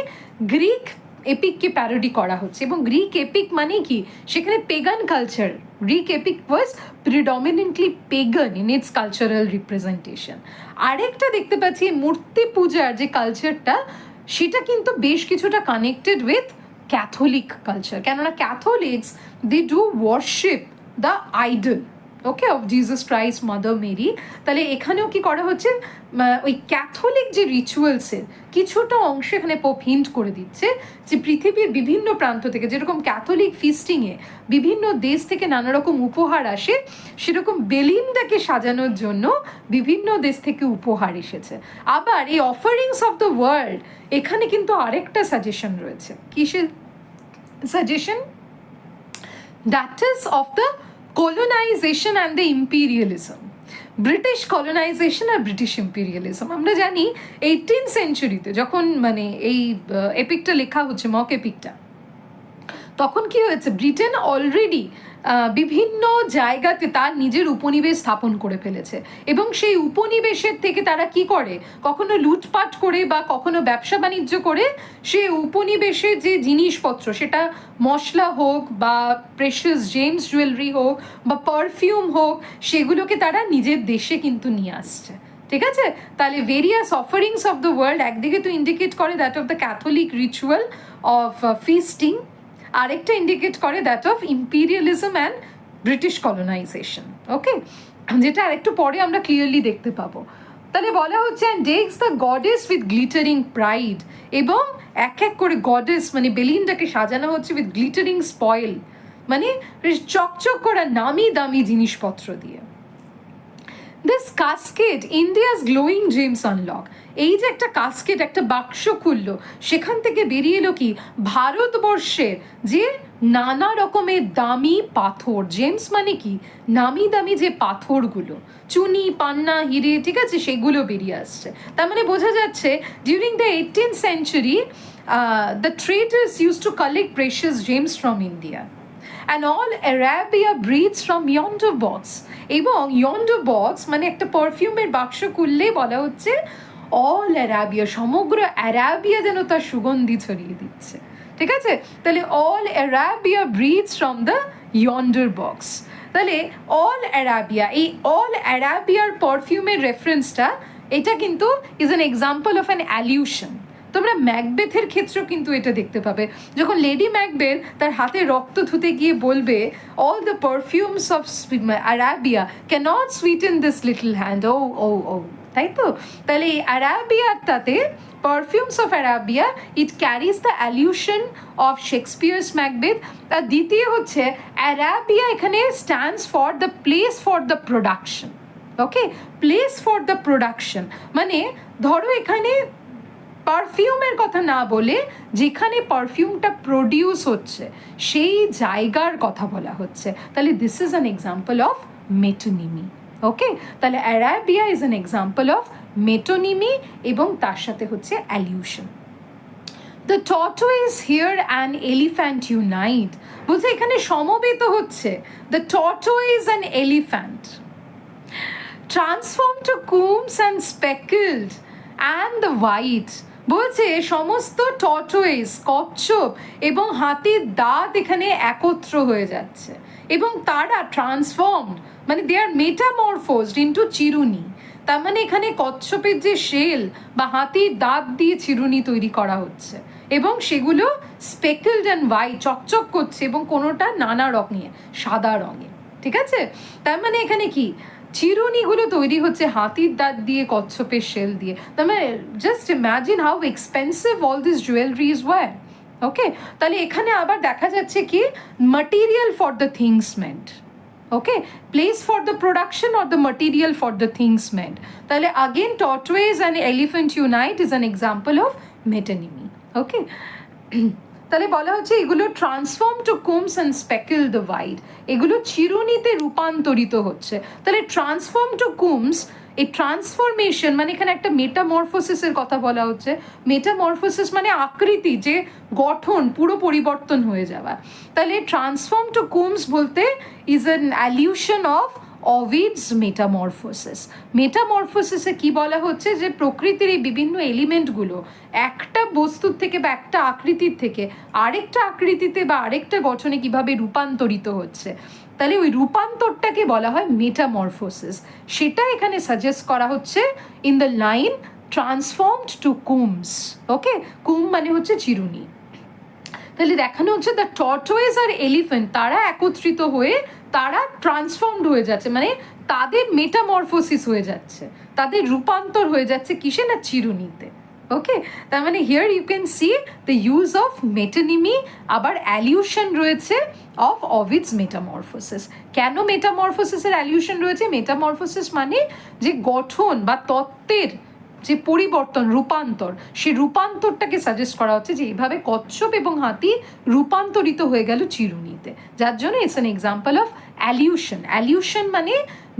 Speaker 1: গ্রিক এপিককে প্যারোডি করা হচ্ছে, এবং গ্রিক এপিক মানে কি, সেখানে pagan culture, Greek epic was predominantly pagan in its cultural representation. আরেকটা দেখতে পাচ্ছি মূর্তি পূজার যে কালচারটা, সেটা কিন্তু বেশ কিছুটা কানেক্টেড উইথ ক্যাথলিক কালচার, কেননা Catholics they do worship the idol, okay, of Jesus Christ, Mother Mary. তাহলে এখানেও কি করা হচ্ছে, ওই ক্যাথলিক যে রিচুয়ালসের কিছুটা অংশ এখানে পোপ হিন্ট করে দিচ্ছে যে পৃথিবীর বিভিন্ন প্রান্ত থেকে, যেরকম ক্যাথলিক ফিস্টিংয়ে বিভিন্ন দেশ থেকে নানা রকম উপহার আসে, সেরকম বেলিন্ডাকে সাজানোর জন্য বিভিন্ন দেশ থেকে উপহার এসেছে। আবার এই অফারিংস অফ দ্য ওয়ার্ল্ড, এখানে কিন্তু আরেকটা সাজেশন রয়েছে, কিসের suggestion, that is of the colonization and the imperialism, British colonization আর ব্রিটিশ ইম্পিরিয়ালিজম। আমরা জানি 18th সেঞ্চুরিতে যখন মানে এই এপিকটা লেখা হচ্ছে, মক এপিকটা, তখন কি হয়েছে, ব্রিটেন অলরেডি বিভিন্ন জায়গাতে তার নিজের উপনিবেশ স্থাপন করে ফেলেছে, এবং সেই উপনিবেশের থেকে তারা কি করে, কখনো লুটপাট করে বা কখনো ব্যবসা বাণিজ্য করে সে উপনিবেশের যে জিনিসপত্র, সেটা মশলা হোক বা প্রেশাস জেমস জুয়েলারি হোক বা পারফিউম হোক, সেগুলোকে তারা নিজের দেশে কিন্তু নিয়ে আসছে। ঠিক আছে, তাহলে various offerings of the world একদিকে তো ইন্ডিকেট করে that of the Catholic ritual of feasting, আরেকটা ইন্ডিকেট করে that of imperialism and British colonisation. Okay, যেটা আরেকটু পরে আমরা ক্লিয়ারলি দেখতে পাবো। তাহলে বলা হচ্ছে and decks the goddess with glittering pride, এবং এক এক করে গডেস মানে বেলিন্ডাকে সাজানো হচ্ছে উইথ গ্লিটারিং স্পয়েল, মানে চকচক করা নামি দামি জিনিসপত্র দিয়ে। This casket India's glowing James unlock, এই যে একটা কাস্কেট, একটা বাক্স খুললো, সেখান থেকে বেরিয়ে এলো কি, ভারতবর্ষের যে নানা রকমের দামি পাথর, জেমস মানে কি, নামি দামি যে পাথরগুলো, চুনি পান্না হিরে, ঠিক আছে, সেগুলো বেরিয়ে আসছে। তার মানে বোঝা যাচ্ছে during the 18th century the traders used to collect precious gems from India. And all Arabia breathes from yonder box. এবং yonder box মানে একটা পারফিউমের বাক্স খুললেই বলা হচ্ছে অল অ্যারাবিয়া, সমগ্র অ্যারাবিয়া যেন তার সুগন্ধি ছড়িয়ে দিচ্ছে। ঠিক আছে, তাহলে all Arabia breathes from the yonder box. তাহলে অল অ্যারাবিয়া, এই অল অ্যারাবিয়ার পারফিউমের রেফারেন্সটা, এটা কিন্তু is an example of an allusion. তোমরা ম্যাকবেথের ক্ষেত্রেও কিন্তু এটা দেখতে পাবে, যখন লেডি ম্যাকবেথ তার হাতে রক্ত ধুতে গিয়ে বলবে all the perfumes of Arabia cannot sweeten this little hand, oh oh oh, তাই তো। তাহলে এই অ্যারাবিয়াটাতে perfumes of Arabia, it carries the allusion of Shakespeare's Macbeth. আর দ্বিতীয় হচ্ছে অ্যারাবিয়া এখানে stands for the place for the production. Okay, place for the production মানে ধরো এখানে পারফিউমের কথা না বলে যেখানে পারফিউমটা প্রডিউস হচ্ছে সেই জায়গার কথা বলা হচ্ছে। তাহলে this is an example of metonymy. Okay, তাহলে Arabia is an example of metonymy, এবং তার সাথে হচ্ছে allusion. The tortoise here and elephant unite, বলছে এখানে সমবেত হচ্ছে the tortoise and elephant transform to combs and speckled and the white. বলছে সমস্ত টর্টোইজ, কচ্ছপ এবং হাতির দাঁত এখানে একত্র হয়ে যাচ্ছে, এবং তারা ট্রান্সফর্মড মানে দে আর মেটামরফোজড ইন্টু চিরুনি। তার মানে এখানে কচ্ছপের যে শেল বা হাতির দাঁত দিয়ে চিরুনি তৈরি করা হচ্ছে, এবং সেগুলো স্পেকলড অ্যান্ড হোয়াইট, চকচক করছে, এবং কোনোটা নানা রঙে, সাদা রঙে। ঠিক আছে, তার মানে এখানে কি, চিরুনিগুলো তৈরি হচ্ছে হাতির দাঁত দিয়ে, কচ্ছপের শেল দিয়ে। তার মানে just imagine how expensive all this jewelleries were. Okay, তাহলে এখানে আবার দেখা যাচ্ছে কি, material for the things meant. Okay, place for the production or the material for the things meant. তাহলে again tortoise and elephant unite is an example of metonymy. Okay, তাহলে বলা হচ্ছে এগুলো transform to combs and speckle the white, এগুলো চিরুনিতে রূপান্তরিত হচ্ছে। তাহলে ট্রান্সফর্ম টু কুমস, এই ট্রান্সফরমেশন মানে এখানে একটা মেটামরফোসিসের কথা বলা হচ্ছে। মেটামরফোসিস মানে আকৃতি, যে গঠন পুরো পরিবর্তন হয়ে যাওয়া। তাহলে ট্রান্সফর্ম টু কুমস বলতে is an allusion of Ovid's Metamorphoses. মেটামরফোসিসে কি বলা হচ্ছে, যে প্রকৃতির এই বিভিন্ন এলিমেন্টগুলো একটা বস্তুর থেকে বা একটা আকৃতির থেকে আরেকটা আকৃতিতে বা আরেকটা গঠনে কিভাবে রূপান্তরিত হচ্ছে, তাহলে ওই রূপান্তরটাকে বলা হয় মেটামরফোসিস। সেটা এখানে সাজেস্ট করা হচ্ছে in the line transformed to combs. Okay, comb মানে হচ্ছে চিরুনি। তাহলে দেখানো হচ্ছে দ্য টর্টোয়েজ আর এলিফ্যান্ট, তারা একত্রিত হয়ে তারা ট্রান্সফর্মড হয়ে যাচ্ছে, মানে তাদের মেটামরফোসিস হয়ে যাচ্ছে, তাদের রূপান্তর হয়ে যাচ্ছে কিসে, না চিরুনিতে। ওকে, তার মানে here you can see the use of metonymy, আবার অ্যালিউশন রয়েছে অফ অভিডস মেটামরফোসিস। কেন মেটামরফোসিসের অ্যালিউশন রয়েছে? মেটামরফোসিস মানে যে গঠন বা তত্ত্বের যে পরিবর্তন, রূপান্তর, সেই রূপান্তরটাকে সাজেস্ট করা হচ্ছে যে এইভাবে কচ্ছপ এবং হাতি রূপান্তরিত হয়ে গেল চিরুনিতে, যার জন্য ইটস অ্যান এক্সাম্পল অফ অ্যালিউশন। অ্যালিউশন মানে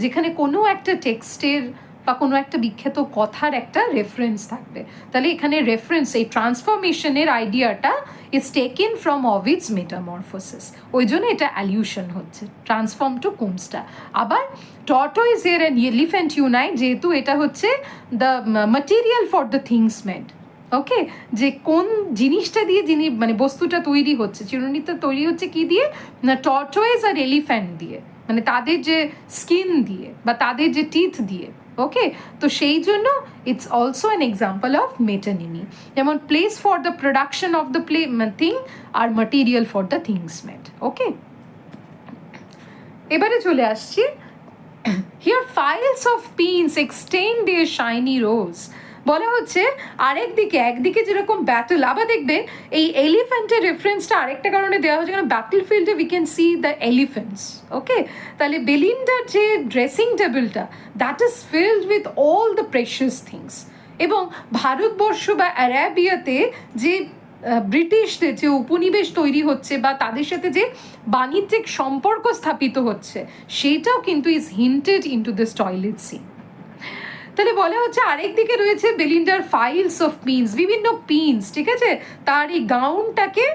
Speaker 1: যেখানে কোনো একটা টেক্সটের বা কোনো একটা বিখ্যাত কথার একটা রেফারেন্স থাকবে। তাহলে এখানে রেফারেন্স, এই ট্রান্সফরমেশনের আইডিয়াটা is taken from Ovid's Metamorphoses, ওই জন্য এটা অ্যালিউশন হচ্ছে ট্রান্সফর্ম টু কুমসটা। আবার tortoise here and elephant unite, যেহেতু এটা হচ্ছে the material for the things made, okay, যে কোন জিনিসটা দিয়ে মানে বস্তুটা তৈরি হচ্ছে, চিরুনিটা তৈরি হচ্ছে কি দিয়ে না, টর্টোয়েজ আর এলিফ্যান্ট দিয়ে, মানে তাদের যে স্কিন দিয়ে বা তাদের যে টিথ দিয়ে, ওকে। তো সেই জন্য it's also an example of metonymy, যেমন place for the production of the thing আর material for the things made, okay. এবারে চলে আসছি, here files of pins extend their shiny rows. বলা হচ্ছে আরেকদিকে, একদিকে যেরকম ব্যাটল, আবার দেখবে এই এলিফ্যান্টের রেফারেন্সটা আরেকটা কারণে দেওয়া হয়েছে, কারণ ব্যাটল ফিল্ডে we can see the elephants, okay. তাহলে বেলিন্ডার যে ড্রেসিং টেবিলটা, that is filled with all the precious things. এবং ভারতবর্ষ বা অ্যারাবিয়াতে যে ব্রিটিশদের যে উপনিবেশ তৈরি হচ্ছে বা তাদের সাথে যে বাণিজ্যিক সম্পর্ক স্থাপিত হচ্ছে, সেইটাও কিন্তু is hinted into this toilet scene. তাহলে বলা হচ্ছে আরেকদিকে রয়েছে বেলিন্ডার ফাইলস অফ পিনস, বিভিন্ন পিনস, ঠিক আছে, তার এই গাউনটাকে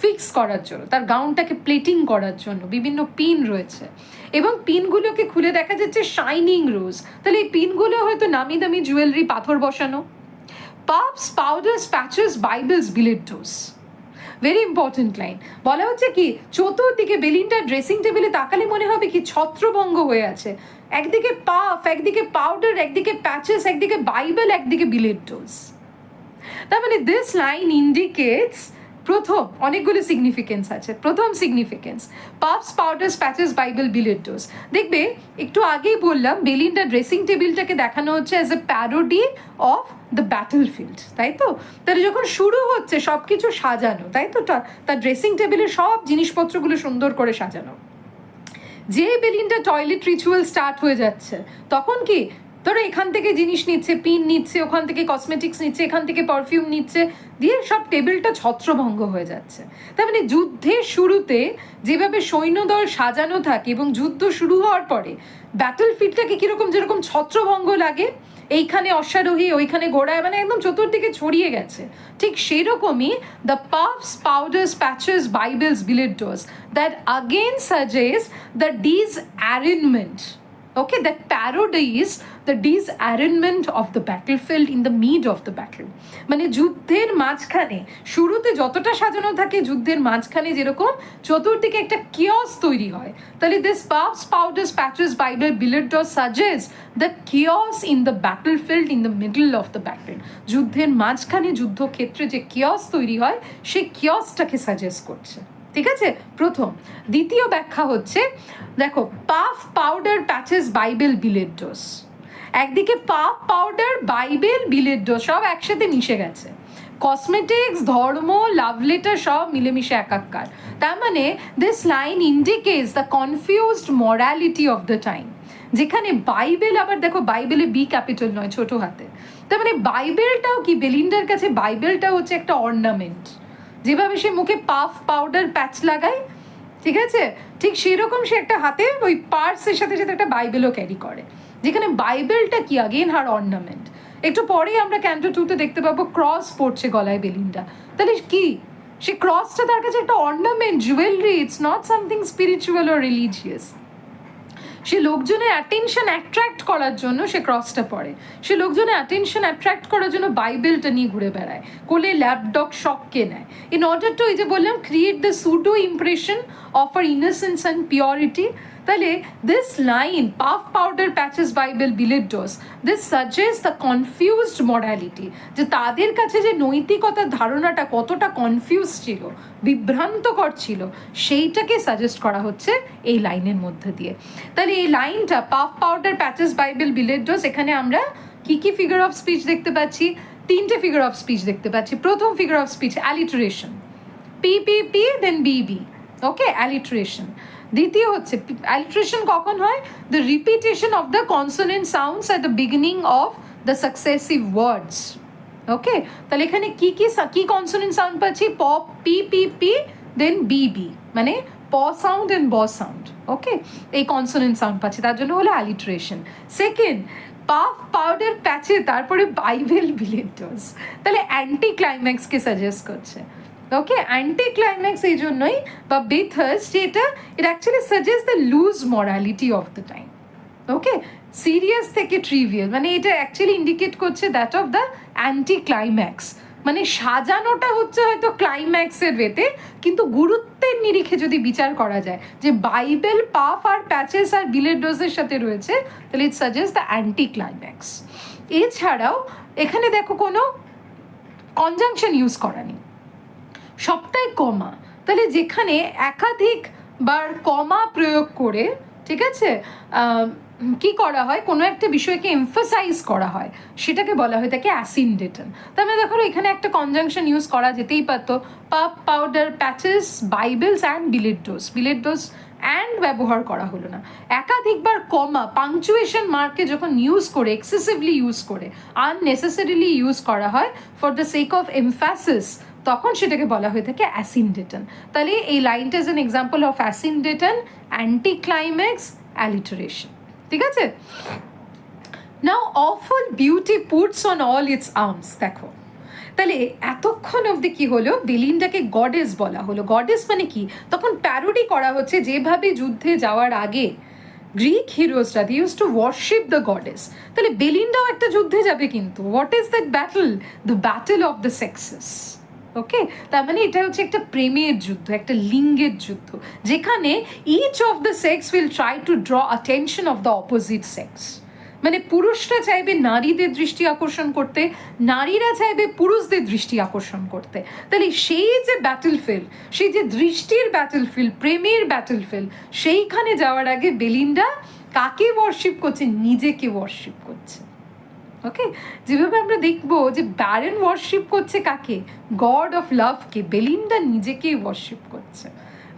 Speaker 1: ফিক্স করার জন্য, তার গাউনটাকে প্লেটিং করার জন্য বিভিন্ন পিন রয়েছে, এবং পিনগুলোকে খুলে দেখা যাচ্ছে শাইনিং রোজ। তাহলে এই পিনগুলো হয়তো নামি দামি জুয়েলারি, পাথর বসানো। পাপস, পাউডার্স, patches, Bibles, বিলেটস, very important line. বলা হচ্ছে কি চতুর্দিকে বেলিন্ডার ড্রেসিং টেবিলে তাকালে মনে হবে কি ছত্রভঙ্গ হয়ে আছে, একদিকে পাফ, একদিকে পাউডার, একদিকে প্যাচেস, একদিকে বাইবেল, একদিকে বিলেটস। তার মানে দিস লাইন ইন্ডিকেটস, প্রথম অনেকগুলো সিগনিফিকেন্স আছে। প্রথম সিগনিফিকেন্স, পাফস, পাউডার্স, প্যাচেস, বাইবেল, বিলেটস। দেখবে একটু আগেই বললাম বেলিন্ডার ড্রেসিং টেবিলটাকে দেখানো হচ্ছে as a parody of the battle field, তাই তো। তাহলে যখন শুরু হচ্ছে সব কিছু সাজানো, তাই তো, তার ড্রেসিং টেবিলের সব জিনিসপত্রগুলো সুন্দর করে সাজানো। যে বেলিন্ডার টয়লেট রিচুয়াল স্টার্ট হয়ে যাচ্ছে, তখন কি ধরো এখান থেকে জিনিস নিচ্ছে, পিন নিচ্ছে, ওখান থেকে কসমেটিক্স নিচ্ছে, এখান থেকে পারফিউম নিচ্ছে, দিয়ে সব টেবিলটা ছত্রভঙ্গ হয়ে যাচ্ছে। তার মানে যুদ্ধের শুরুতে যেভাবে সৈন্যদল সাজানো থাকে এবং যুদ্ধ শুরু হওয়ার পরে ব্যাটল ফিল্ডটাকে কীরকম, যেরকম ছত্রভঙ্গ লাগে, এইখানে অশ্বারোহী, ওইখানে ঘোড়ায়, মানে একদম চতুর্দিকে ছড়িয়ে গেছে, ঠিক সেরকমই the puffs, powders, patches, Bibles, billets, that again suggest the disarrangement, okay, that parodies the disarrangement of the battlefield in the mid of the battle. মানে যুদ্ধের মাঝখানে শুরুতে যতটা সাজানো থাকে, যুদ্ধের মাঝখানে যেরকম চতুর্দিকে একটা কিয়স তৈরি হয়, তাহলে this puffs, powders, patches, Bible, billets suggest the chaos in the battlefield in the middle of the battle. যুদ্ধের মাঝখানে, যুদ্ধক্ষেত্রে যে কিয়স তৈরি হয়, সেই কিয়সটাকে সাজেস্ট করছে, ঠিক আছে, প্রথম। দ্বিতীয় ব্যাখ্যা হচ্ছে, দেখো পাফ, পাউডার, প্যাচেস, বাইবেল, বিলেটস, একদিকে পাফ, পাউডার, বাইবেল, বিলেটস সব একসাথে মিশে গেছে, কসমেটিক্স, ধর্ম, লাভ লেটার সব মিলেমিশে একাকার। তার মানে this line indicates the confused morality of the time, যেখানে বাইবেল, আবার দেখো বাইবেলে বি ক্যাপিটাল নয়, ছোট হাতে। তার মানে বাইবেলটাও কি, বেলিন্ডার কাছে বাইবেলটা হচ্ছে একটা অর্নামেন্ট, যেভাবে সে মুখে পাফ, পাউডার, প্যাচ লাগায়, ঠিক আছে, ঠিক সেরকম সে একটা হাতে ওই পার্সের সাথে সাথে একটা বাইবেলও ক্যারি করে, যেখানে বাইবেলটা কি আগেন হার অর্নামেন্ট। একটু পরেই আমরা ক্যান্টো 2-তে দেখতে পাবো ক্রস পড়ছে গলায় বেলিন্ডা, তাহলে কি সে ক্রসটা তার কাছে একটা ornament, jewellery, it's not something spiritual or religious. সে লোকজনের অ্যাটেনশন অ্যাট্রাক্ট করার জন্য সে ক্রসটা পরে, সে লোকজনের অ্যাটেনশন অ্যাট্রাক্ট করার জন্য বাইবেলটা নিয়ে ঘুরে বেড়ায়, কোলে ল্যাপডগ শখকে নেয়, ইন অর্ডার টু, এই যে বললাম, create the pseudo impression of আর ইনোসেন্স অ্যান্ড পিওরিটি। তাহলে this line, puff, powder, patches, Bible, billets, this suggest the confused morality, যে তাদের কাছে যে নৈতিকতার ধারণাটা কতটা কনফিউজ ছিল, বিভ্রান্তকর ছিল, সেইটাকে সাজেস্ট করা হচ্ছে এই লাইনের মধ্যে দিয়ে। তাহলে এই লাইনটা পাফ, পাউডার, প্যাচেস, বাইবেল, বিলেটস, এখানে আমরা কি কি ফিগার অফ স্পিচ দেখতে পাচ্ছি? তিনটে ফিগার অফ স্পিচ দেখতে পাচ্ছি। প্রথম figure of speech alliteration, P P P then B B, okay, alliteration. দ্বিতীয় হচ্ছে অ্যালিটারেশন কখন হয়? The repetition of the consonant sounds at the beginning of the successive words, okay. তাহলে এখানে কি কি কি কনসোনেন্ট সাউন্ড পাচ্ছি? প, P P P then B B, মানে প সাউন্ড অ্যান্ড ব সাউন্ড, ওকে, এই কনসোনেন্ট সাউন্ড পাচ্ছি, তার জন্য হলো অ্যালিটারেশন। সেকেন্ড, পাফ পাউডার প্যাচে তারপরে বাইবেল বিলেট ডোজ, তাহলে অ্যান্টি ক্লাইম্যাক্সকে সাজেস্ট করছে। ওকে, অ্যান্টি ক্লাইম্যাক্স এই জন্যই বা বেথাস যেটা it actually suggest the loose morality of the time. Okay, serious থেকে ট্রিভিয়াল, মানে এটা অ্যাকচুয়ালি ইন্ডিকেট করছে that of the anticlimax, মানে সাজানোটা হচ্ছে হয়তো ক্লাইম্যাক্সের ওয়েতে, কিন্তু গুরুত্বের নিরিখে যদি বিচার করা যায় যে বাইবেল পাফ আর প্যাচেস আর বিলেট ডোজের সাথে রয়েছে, তাহলে ইট সাজেস্ট দ্য অ্যান্টি ক্লাইম্যাক্স। এছাড়াও এখানে দেখো কোনো কনজাংশন ইউজ করা নেই, সবটাই কমা, তাহলে যেখানে একাধিক বার কমা প্রয়োগ করে, ঠিক আছে, কি করা হয়, কোনো একটা বিষয়কে এমফাসাইজ করা হয়, সেটাকে বলা হয় তাকে অ্যাসিন্ডেটন। তার মানে দেখো এখানে একটা কনজাংশন ইউজ করা যেতেই পারতো, puff powder patches bibles and billet doux and ব্যবহার করা হলো না, একাধিকবার কমা পাংচুয়েশন মার্কে যখন ইউজ করে, এক্সেসিভলি ইউজ করে, আননেসেসারিলি ইউজ করা হয় for the sake of emphasis, তখন সেটাকে বলা হয়ে থাকে অ্যাসিন্ডেটন। তাহলে এই লাইনটা is an example of asyndeton, anti climax, alliteration. ঠিক আছে, now awful beauty puts on all its arms. দেখো তাহলে এতক্ষণ অবধি কি হলো, বেলিন্ডাকে গডেস বলা হলো। গডেস মানে কি, তখন প্যারোডি করা হচ্ছে যেভাবে যুদ্ধে যাওয়ার আগে গ্রিক হিরোসরা they use to worship the goddess, তাহলে বেলিন্ডাও একটা যুদ্ধে যাবে, কিন্তু what is that battle, the battle of the sexes. Okay, তার মানে এটা হচ্ছে একটা প্রেমের যুদ্ধ, একটা লিঙ্গের যুদ্ধ, যেখানে each of the sex will try to draw attention of the opposite sex. মানে পুরুষরা চাইবে নারীদের দৃষ্টি আকর্ষণ করতে, নারীরা চাইবে পুরুষদের দৃষ্টি আকর্ষণ করতে। তাহলে সেই যে ব্যাটলফিল্ড, সেই যে দৃষ্টির ব্যাটলফিল্ড, প্রেমের ব্যাটলফিল্ড, সেইখানে যাওয়ার আগে বেলিন্ডা কাকে ওয়ার্শিপ করছে, নিজেকে ওয়ার্শিপ করছে। ওকে, যেভাবে আমরা দেখবো যে ব্যারন ওয়ার্শিপ করছে কাকে, গড অফ লাভকে, বেলিন্ডা নিজেকেই ওয়ার্শিপ করছে।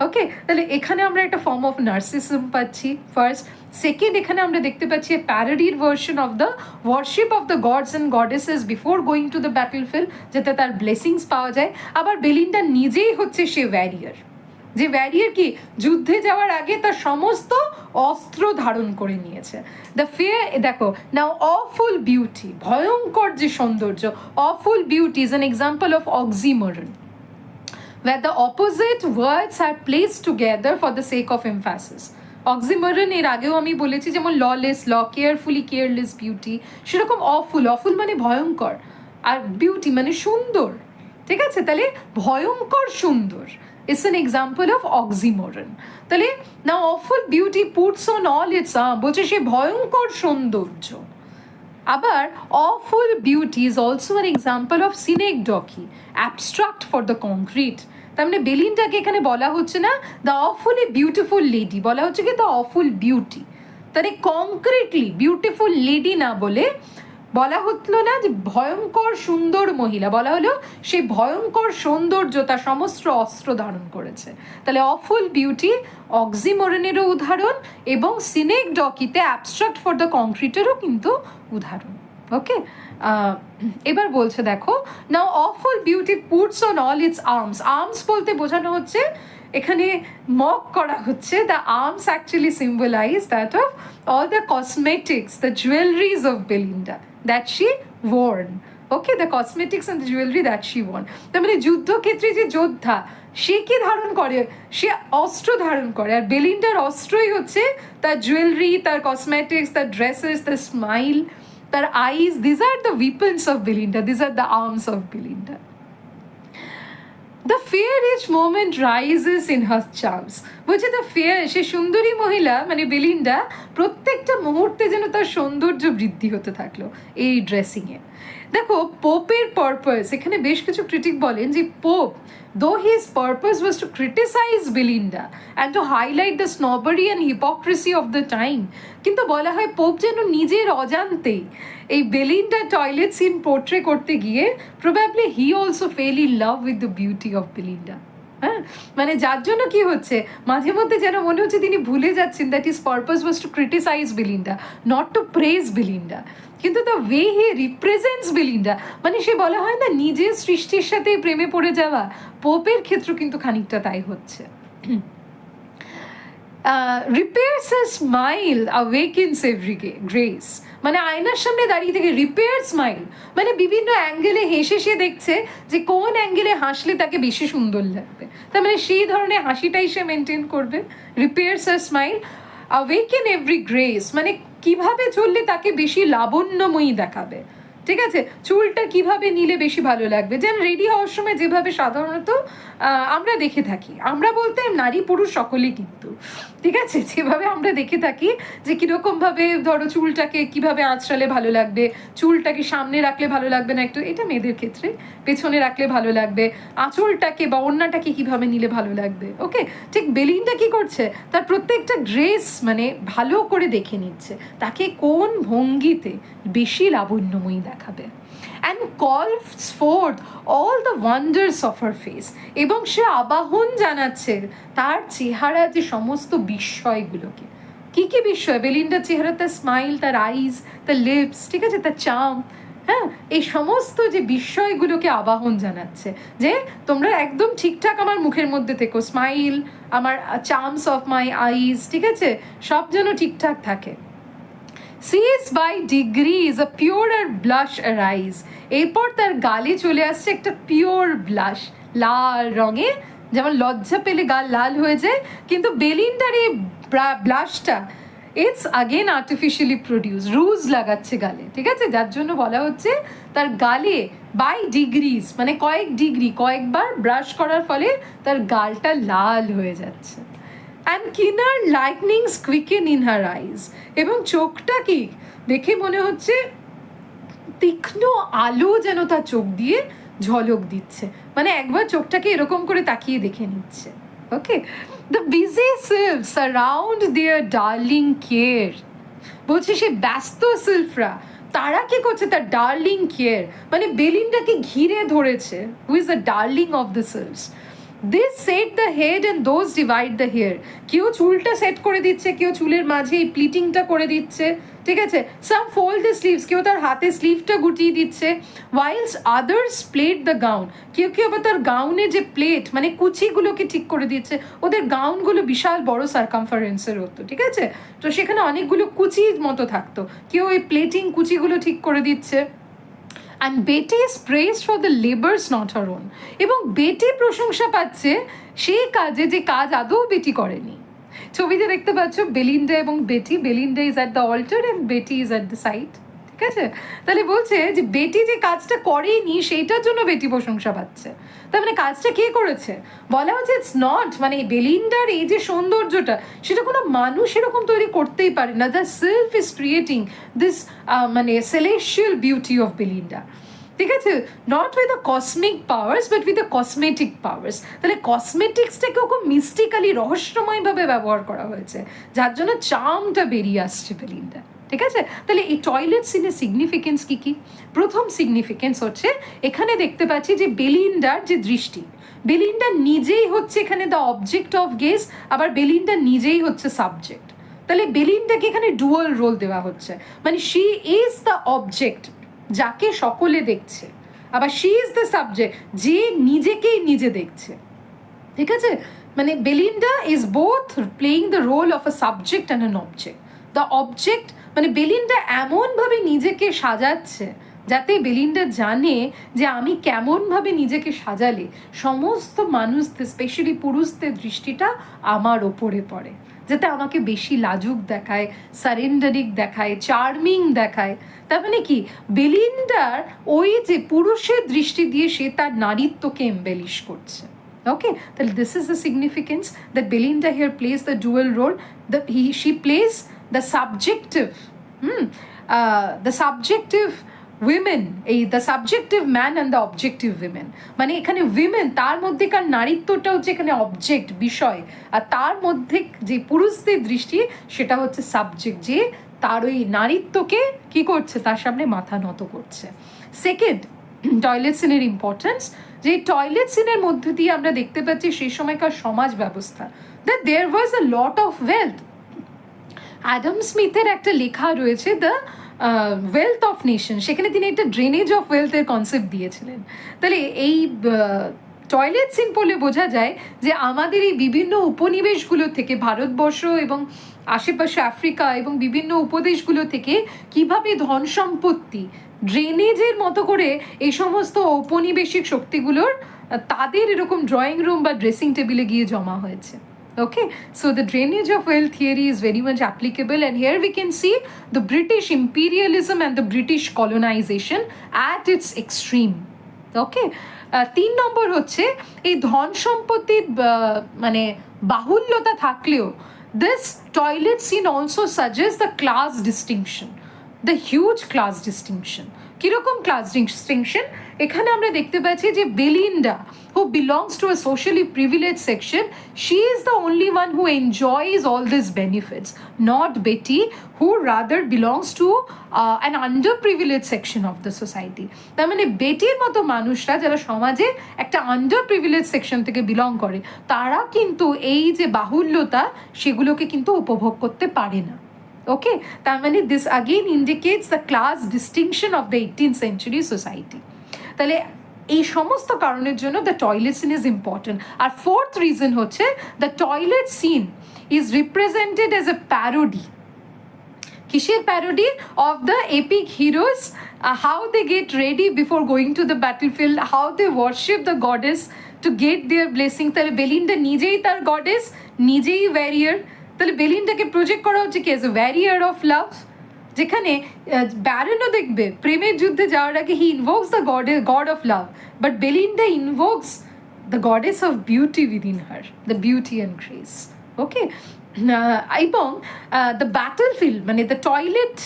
Speaker 1: ওকে, তাহলে এখানে আমরা একটা ফর্ম অফ নার্সিসম পাচ্ছি ফার্স্ট। সেকেন্ড, এখানে আমরা দেখতে পাচ্ছি প্যারোডির version of the worship of the gods and goddesses before going to the battlefield, যাতে তার ব্লেসিংস পাওয়া যায়। আবার বেলিন্ডা নিজেই হচ্ছে সে ওয়ারিয়ার, যে ওয়ারিয়ার কি যুদ্ধে যাওয়ার আগে তার সমস্ত অস্ত্র ধারণ করে নিয়েছে। দ্য ফিয়ার, দেখো নাও অফুল বিউটি, ভয়ঙ্কর যে সৌন্দর্য, awful beauty is an example of oxymoron, where the opposite words are placed together for the sake of emphasis. Oxymoron এর আগেও আমি বলেছি, যেমন ললেস ল, কেয়ারফুলি কেয়ারলেস বিউটি, সেরকম অফুল, অফুল মানে ভয়ঙ্কর, আর বিউটি মানে সুন্দর। ঠিক আছে, তাহলে ভয়ঙ্কর সুন্দর it's an example of oxymoron. তাহলে না awful beauty puts on all its বলছে সে ভয়ঙ্কর সৌন্দর্য। আবার awful beauty is also an example of synecdoche, abstract for the concrete. তার মানে বেলিন্ডাকে এখানে বলা হচ্ছে না দ্য অফুলি বিউটিফুল লেডি, বলা হচ্ছে কি দ্য অফুল বিউটি। তাহলে কংক্রিটলি বিউটিফুল লেডি না বলে বলা হলো না যে ভয়ঙ্কর সুন্দর মহিলা, বলা হলো সেই ভয়ঙ্কর সৌন্দর্য তার সমস্ত অস্ত্র ধারণ করেছে। তাহলে অফুল বিউটি অক্সিমোরনেরও উদাহরণ, এবং সিনেকডকিতে অ্যাবস্ট্রাক্ট ফর দ্য কংক্রিটেরও কিন্তু উদাহরণ। ওকে, এবার বলছে দেখো now awful beauty puts on all its arms. Arms বলতে বোঝানো হচ্ছে, এখানে মক করা হচ্ছে, the arms actually symbolise that of all the cosmetics, the jewelleries of Belinda that she worn. Okay, the cosmetics and the jewellery that she worn. তার মানে যুদ্ধক্ষেত্রে যে যোদ্ধা, সে কি ধারণ করে, সে অস্ত্র ধারণ করে, আর বেলিন্ডার অস্ত্রই হচ্ছে তার জুয়েলারি, তার কসমেটিক্স, তার ড্রেসেস, তার স্মাইল, তার eyes. This are the weapons of Belinda, these are the arms of Belinda. The fair each moment rises in her charms. বলছে দ্য ফেয়ার, সে সুন্দরী মহিলা মানে বেলিন্ডা, প্রত্যেকটা মুহূর্তে যেন তার সৌন্দর্য বৃদ্ধি হতে থাকলো এই ড্রেসিংয়ে। দেখো পোপের পারপাস, এখানে বেশ কিছু ক্রিটিক বলেন যে pope, though his purpose was to criticize Belinda and to highlight the snobbery and hypocrisy of the time, কিন্তু বলা হয় পোপ যেন নিজের অজান্তেই এই বেলিন্ডা টয়লেট সিন পোর্ট্রে করতে গিয়ে probably he also fail in love with the beauty of Belinda. হ্যাঁ, মানে যার জন্য কি হচ্ছে মাঝে মধ্যে যেন মনে হচ্ছে তিনি ভুলে যাচ্ছেন that is purpose was to criticise Belinda, not to praise Belinda. কিন্তু the way he represents Belinda, মানে সে বলা হয় না নিজের সৃষ্টির সাথে প্রেমে পড়ে যাওয়া, পোপের ক্ষেত্র কিন্তু খানিকটা তাই হচ্ছে। Repairs a smile awakens every grace, মানে আয়নার সামনে দাঁড়িয়ে থেকে রিপেয়ার স্মাইল, মানে বিভিন্ন অ্যাঙ্গেলে হেসে সে দেখছে যে কোন অ্যাঙ্গেলে হাসলে তাকে বেশি সুন্দর লাগবে, তার মানে সেই ধরনের হাসিটাই সে মেনটেন করবে। Repairs a smile awaken every grace, মানে কিভাবে চললে তাকে বেশি লাবণ্যময়ী দেখাবে, ঠিক আছে, চুলটা কিভাবে নিলে বেশি ভালো লাগবে। যেন রেডি হওয়ার সময় যেভাবে সাধারণত আমরা দেখে থাকি, আমরা বলতে নারী পুরুষ সকলেই কিন্তু, ঠিক আছে, যেভাবে আমরা দেখে থাকি যে কীরকমভাবে ধরো চুলটাকে কিভাবে আঁচড়ালে ভালো লাগবে, চুলটাকে সামনে রাখলে ভালো লাগবে না একটু, এটা মেয়েদের ক্ষেত্রে পেছনে রাখলে ভালো লাগবে, আঁচলটাকে বা ওড়নাটাকে কিভাবে নিলে ভালো লাগবে। ওকে, ঠিক বেলিন্ডা কি করছে, তার প্রত্যেকটা ড্রেস মানে ভালো করে দেখে নিচ্ছে তাকে কোন ভঙ্গিতে বেশি লাবণ্যময়ী দেখাবে। অ্যান্ড কলস fourth all the wonders of her face, এবং সে আবাহন জানাচ্ছে তার চেহারা যে সমস্ত বিস্ময়গুলোকে। কি কি বিস্ময়? বেলিন্ডার চেহারা, তার স্মাইল, তার আইজ, তার লিপস, ঠিক আছে, তার চার্ম, হ্যাঁ, এই সমস্ত যে বিস্ময়গুলোকে আবাহন জানাচ্ছে যে তোমরা একদম ঠিকঠাক আমার মুখের মধ্যে থেকো, স্মাইল, আমার চার্মস অফ মাই আইজ, ঠিক আছে, সব যেন ঠিকঠাক থাকে। Sees by degrees a pure blush arise, এরপর তার গালে চলে আসছে একটা পিওর ব্লাশ, লাল রঙে, যেমন লজ্জা পেলে গাল লাল হয়ে যায়, কিন্তু বেলিন্ডার এই ব্লাশটা ইটস আগেন আর্টিফিশিয়ালি প্রডিউস, রুজ লাগাচ্ছে গালে, ঠিক আছে, যার জন্য বলা হচ্ছে তার গালে বাই ডিগ্রিজ, মানে কয়েক ডিগ্রি, কয়েকবার ব্রাশ করার ফলে তার গালটা লাল হয়ে যাচ্ছে। অ্যান্ড কিনার লাইটনিংস কুইকেন ইন হার আইজ, এবং চোখটা কি দেখে মনে হচ্ছে তীক্ষ্ণ আলো যেন তার চোখ দিয়ে ঝলক দিচ্ছে, মানে একবার চোখটাকে এরকম করে তাকিয়ে দেখে নিচ্ছে। Okay, the busy sylphs around their darling care, বলছে সে ব্যস্ত সিলফরা তারা কি করছে, তার ডার্লিং কেয়ার, মানে বেলিন্ডাকে ঘিরে ধরেছে, who is the darling of the sylphs. This set the head and those divide the hair, কেউ চুলটা সেট করে দিচ্ছে, কেউ চুলের মাঝে এই প্লিটিংটা করে দিচ্ছে, ঠিক আছে, সাম ফোল্ড দ্য স্লিভস, কেউ তার হাতে স্লিভটা গুটিয়ে দিচ্ছে, ওয়াইলস আদার্স প্লেট দ্য গাউন, কেউ কেউ আবার তার গাউনের যে প্লেট মানে কুচিগুলোকে ঠিক করে দিচ্ছে, ওদের গাউনগুলো বিশাল বড় সার্কামফারেন্সের হতো, ঠিক আছে, তো সেখানে অনেকগুলো কুচির মতো থাকতো, কেউ এই প্লেটিং কুচিগুলো ঠিক করে দিচ্ছে। And Betty is praised for the labours not her own, এবং বেটি প্রশংসা পাচ্ছে সেই কাজে যে কাজ আদৌ বেটি করেনি। ছবিতে দেখতে পাচ্ছ বেলিন্ডা এবং Betty, Belinda is at the altar and Betty is at the side, ঠিক আছে, তাহলে বলছে যে বেটি যে কাজটা করেনি সেইটার জন্য বেটি প্রশংসা পাচ্ছে, তার মানে কাজটা কে করেছে, বলা হচ্ছে ইটস নট, মানে বেলিন্ডার এই যে সৌন্দর্যটা সেটা কোনো মানুষ এরকম তৈরি করতেই পারে না, the self is creating this মানে সেলেশিয়াল বিউটি অফ বেলিন্ডা, ঠিক আছে, not with the cosmic powers but with the cosmetic powers, তাহলে কসমেটিক্সটাকে খুব মিস্টিক্যালি রহস্যময়ভাবে ব্যবহার করা হয়েছে, যার জন্য চার্মটা বেরিয়ে আসছে বেলিন্ডা, ঠিক আছে। তাহলে এই টয়লেট সিনের সিগনিফিকেন্স কী কী? প্রথম সিগনিফিকেন্স হচ্ছে এখানে দেখতে পাচ্ছি যে বেলিন্ডার যে দৃষ্টি, বেলিন্ডা নিজেই হচ্ছে এখানে দ্য অবজেক্ট অফ গেজ, আবার বেলিন্ডা নিজেই হচ্ছে সাবজেক্ট, তাহলে বেলিন্ডাকে এখানে ডুয়াল রোল দেওয়া হচ্ছে, মানে শি ইজ দ্য অবজেক্ট যাকে সকলে দেখছে, আবার শি ইজ দ্য সাবজেক্ট যে নিজেকেই নিজে দেখছে, ঠিক আছে, মানে Belinda is both playing the role of a subject and an object. The object মানে বেলিন্ডা এমনভাবে নিজেকে সাজাচ্ছে যাতে বেলিন্ডা জানে যে আমি কেমনভাবে নিজেকে সাজালে সমস্ত মানুষদের স্পেশালি পুরুষদের দৃষ্টিটা আমার ওপরে পড়ে, যাতে আমাকে বেশি লাজুক দেখায়, সারেন্ডারিক দেখায়, চার্মিং দেখায়। তার মানে কি বেলিন্ডার ওই যে পুরুষের দৃষ্টি দিয়ে সে তার নারীত্বকে এমবেলিশ করছে। Okay, then this is the significance that Belinda here plays the dual role. That she plays the subjective, the subjective women, the subjective man and the objective women. মানে এখানে women তার মধ্যেকার নারীত্বটা হচ্ছে এখানে অবজেক্ট বিষয়, আর তার মধ্যে যে পুরুষদের দৃষ্টি সেটা হচ্ছে সাবজেক্ট, যে তার ওই নারীত্বকে কি করছে, তার সামনে মাথা নত করছে। সেকেন্ড, টয়লেট সিনের ইম্পর্টেন্স, যে টয়লেট সিনের মধ্যে দিয়ে আমরা দেখতে পাচ্ছি সেই সময়কার সমাজ ব্যবস্থা, that there was a lot of wealth. Adam স্মিথের একটা লেখা রয়েছে দ্য ওয়েলথ অফ নেশন, সেখানে তিনি একটা ড্রেনেজ অফ ওয়েলথের কনসেপ্ট দিয়েছিলেন। তাহলে এই টয়লেট সিন পড়লে বোঝা যায় যে আমাদের এই বিভিন্ন উপনিবেশগুলো থেকে, ভারতবর্ষ এবং আশেপাশে আফ্রিকা এবং বিভিন্ন উপদেশগুলো থেকে কিভাবে ধন সম্পত্তি ড্রেনেজের মতো করে এই সমস্ত ঔপনিবেশিক শক্তিগুলোর তাদের এরকম ড্রয়িং রুম বা ড্রেসিং টেবিলে গিয়ে জমা হয়েছে। Okay, so the drainage of wealth theory is very much applicable, and here we can see the British imperialism and the British colonization at its extreme. Okay, 3 নম্বর হচ্ছে এই ধন সম্পত্তির মানে বাহুল্যতা থাকলেও this toilet scene also suggests the class distinction, the huge class distinction. কিরকম ক্লাস ডিস্টিংশন? এখানে আমরা দেখতে পাচ্ছি যে Belinda, who belongs to a socially privileged section, she is the only one who enjoys all these benefits, not Betty, who rather belongs to an underprivileged section of the society. তার মানে বেটির মতো মানুষরা যারা সমাজে একটা underprivileged সেকশন থেকে বিলং করে, তারা কিন্তু এই যে বাহুল্যতা সেগুলোকে কিন্তু উপভোগ করতে পারে না। ওকে, তার মানে this again indicates the class distinction of the 18th century society. তাহলে এই সমস্ত কারণের জন্য the toilet scene is important. আর ফোর্থ রিজন হচ্ছে the toilet scene is represented as a parody. কিসের parody? Of the epic heroes, how they get ready before going to the battlefield, how they worship the goddess to get their blessing. তাহলে বেলিন্ডা নিজেই তার গডেস, নিজেই ওয়ারিয়ার। তাহলে বেলিন্ডাকে প্রজেক্ট করা হচ্ছে কি, as a warrior of love. যেখানে ব্যারনও দেখবে প্রেমের যুদ্ধে যাওয়ার আগে he invokes the god of love, but Belinda invokes the goddess of beauty within her, the beauty and grace. Okay, এবং দ্য ব্যাটলফিল্ড মানে the toilet,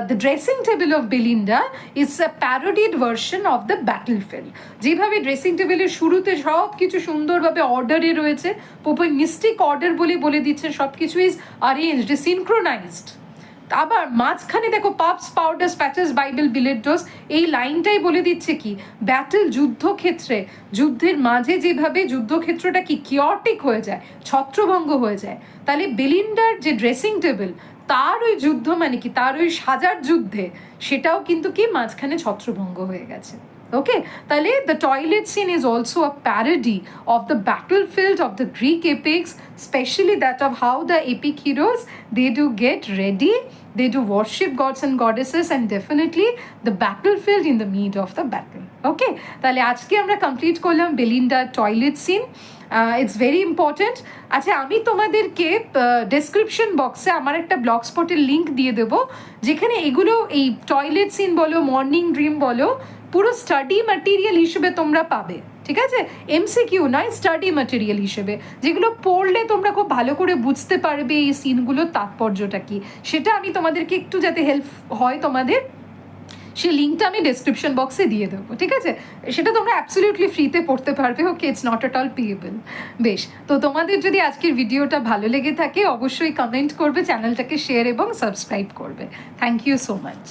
Speaker 1: the dressing table of Belinda is a parodied version of the battlefield. যেভাবে ড্রেসিং টেবিলের শুরুতে সব কিছু সুন্দরভাবে অর্ডারে রয়েছে, পোপের মিস্টিক অর্ডার বলে দিচ্ছে, সব কিছু ইজ অ্যারেঞ্জড, সিনক্রোনাইজড। আবার মাঝখানে দেখো পাপস, পাউডার, স্প্যাচেস, বাইবেল, বিলেট ডোজ, এই লাইনটাই বলে দিচ্ছে কি ব্যাটল, যুদ্ধক্ষেত্রে, যুদ্ধের মাঝে যেভাবে যুদ্ধক্ষেত্রটা কি কিওটিক হয়ে যায়, ছত্রভঙ্গ হয়ে যায়। তাহলে বেলিন্ডার যে ড্রেসিং টেবিল, তার ওই যুদ্ধ মানে কি, তার ওই সাজার যুদ্ধে সেটাও কিন্তু কি মাঝখানে ছত্রভঙ্গ হয়ে গেছে। ওকে, তাহলে the toilet scene is also a parody of the battlefield of the Greek epics, specially that of how the epic heroes they do get ready, they do worship gods and goddesses, and definitely the battlefield in the meat of the battle. Okay, তাহলে আজকে আমরা কমপ্লিট করলাম বেলিন্ডার toilet scene. It's very important. আচ্ছা, আমি তোমাদেরকে ডেসক্রিপশন বক্সে আমার একটা ব্লগ স্পটের লিঙ্ক দিয়ে দেবো, যেখানে এগুলো এই টয়লেট সিন বলো, মর্নিং ড্রিম বলো, পুরো স্টাডি ম্যাটেরিয়াল হিসেবে তোমরা পাবে। ঠিক আছে, এমসিকিউ নয়, স্টাডি ম্যাটেরিয়াল হিসেবে, যেগুলো পড়লে তোমরা খুব ভালো করে বুঝতে পারবে এই সিনগুলোর তাৎপর্যটা কি। সেটা আমি তোমাদেরকে একটু যাতে হেল্প হয় তোমাদের, সেই লিঙ্কটা আমি ডেসক্রিপশন বক্সে দিয়ে দেবো। ঠিক আছে, সেটা তোমরা অ্যাবসলিউটলি ফ্রিতে পড়তে পারবে। Okay, it's not at all payable. বেশ, তো তোমাদের যদি আজকের ভিডিওটা ভালো লেগে থাকে অবশ্যই কমেন্ট করবে, চ্যানেলটাকে শেয়ার এবং সাবস্ক্রাইব করবে। Thank you so much.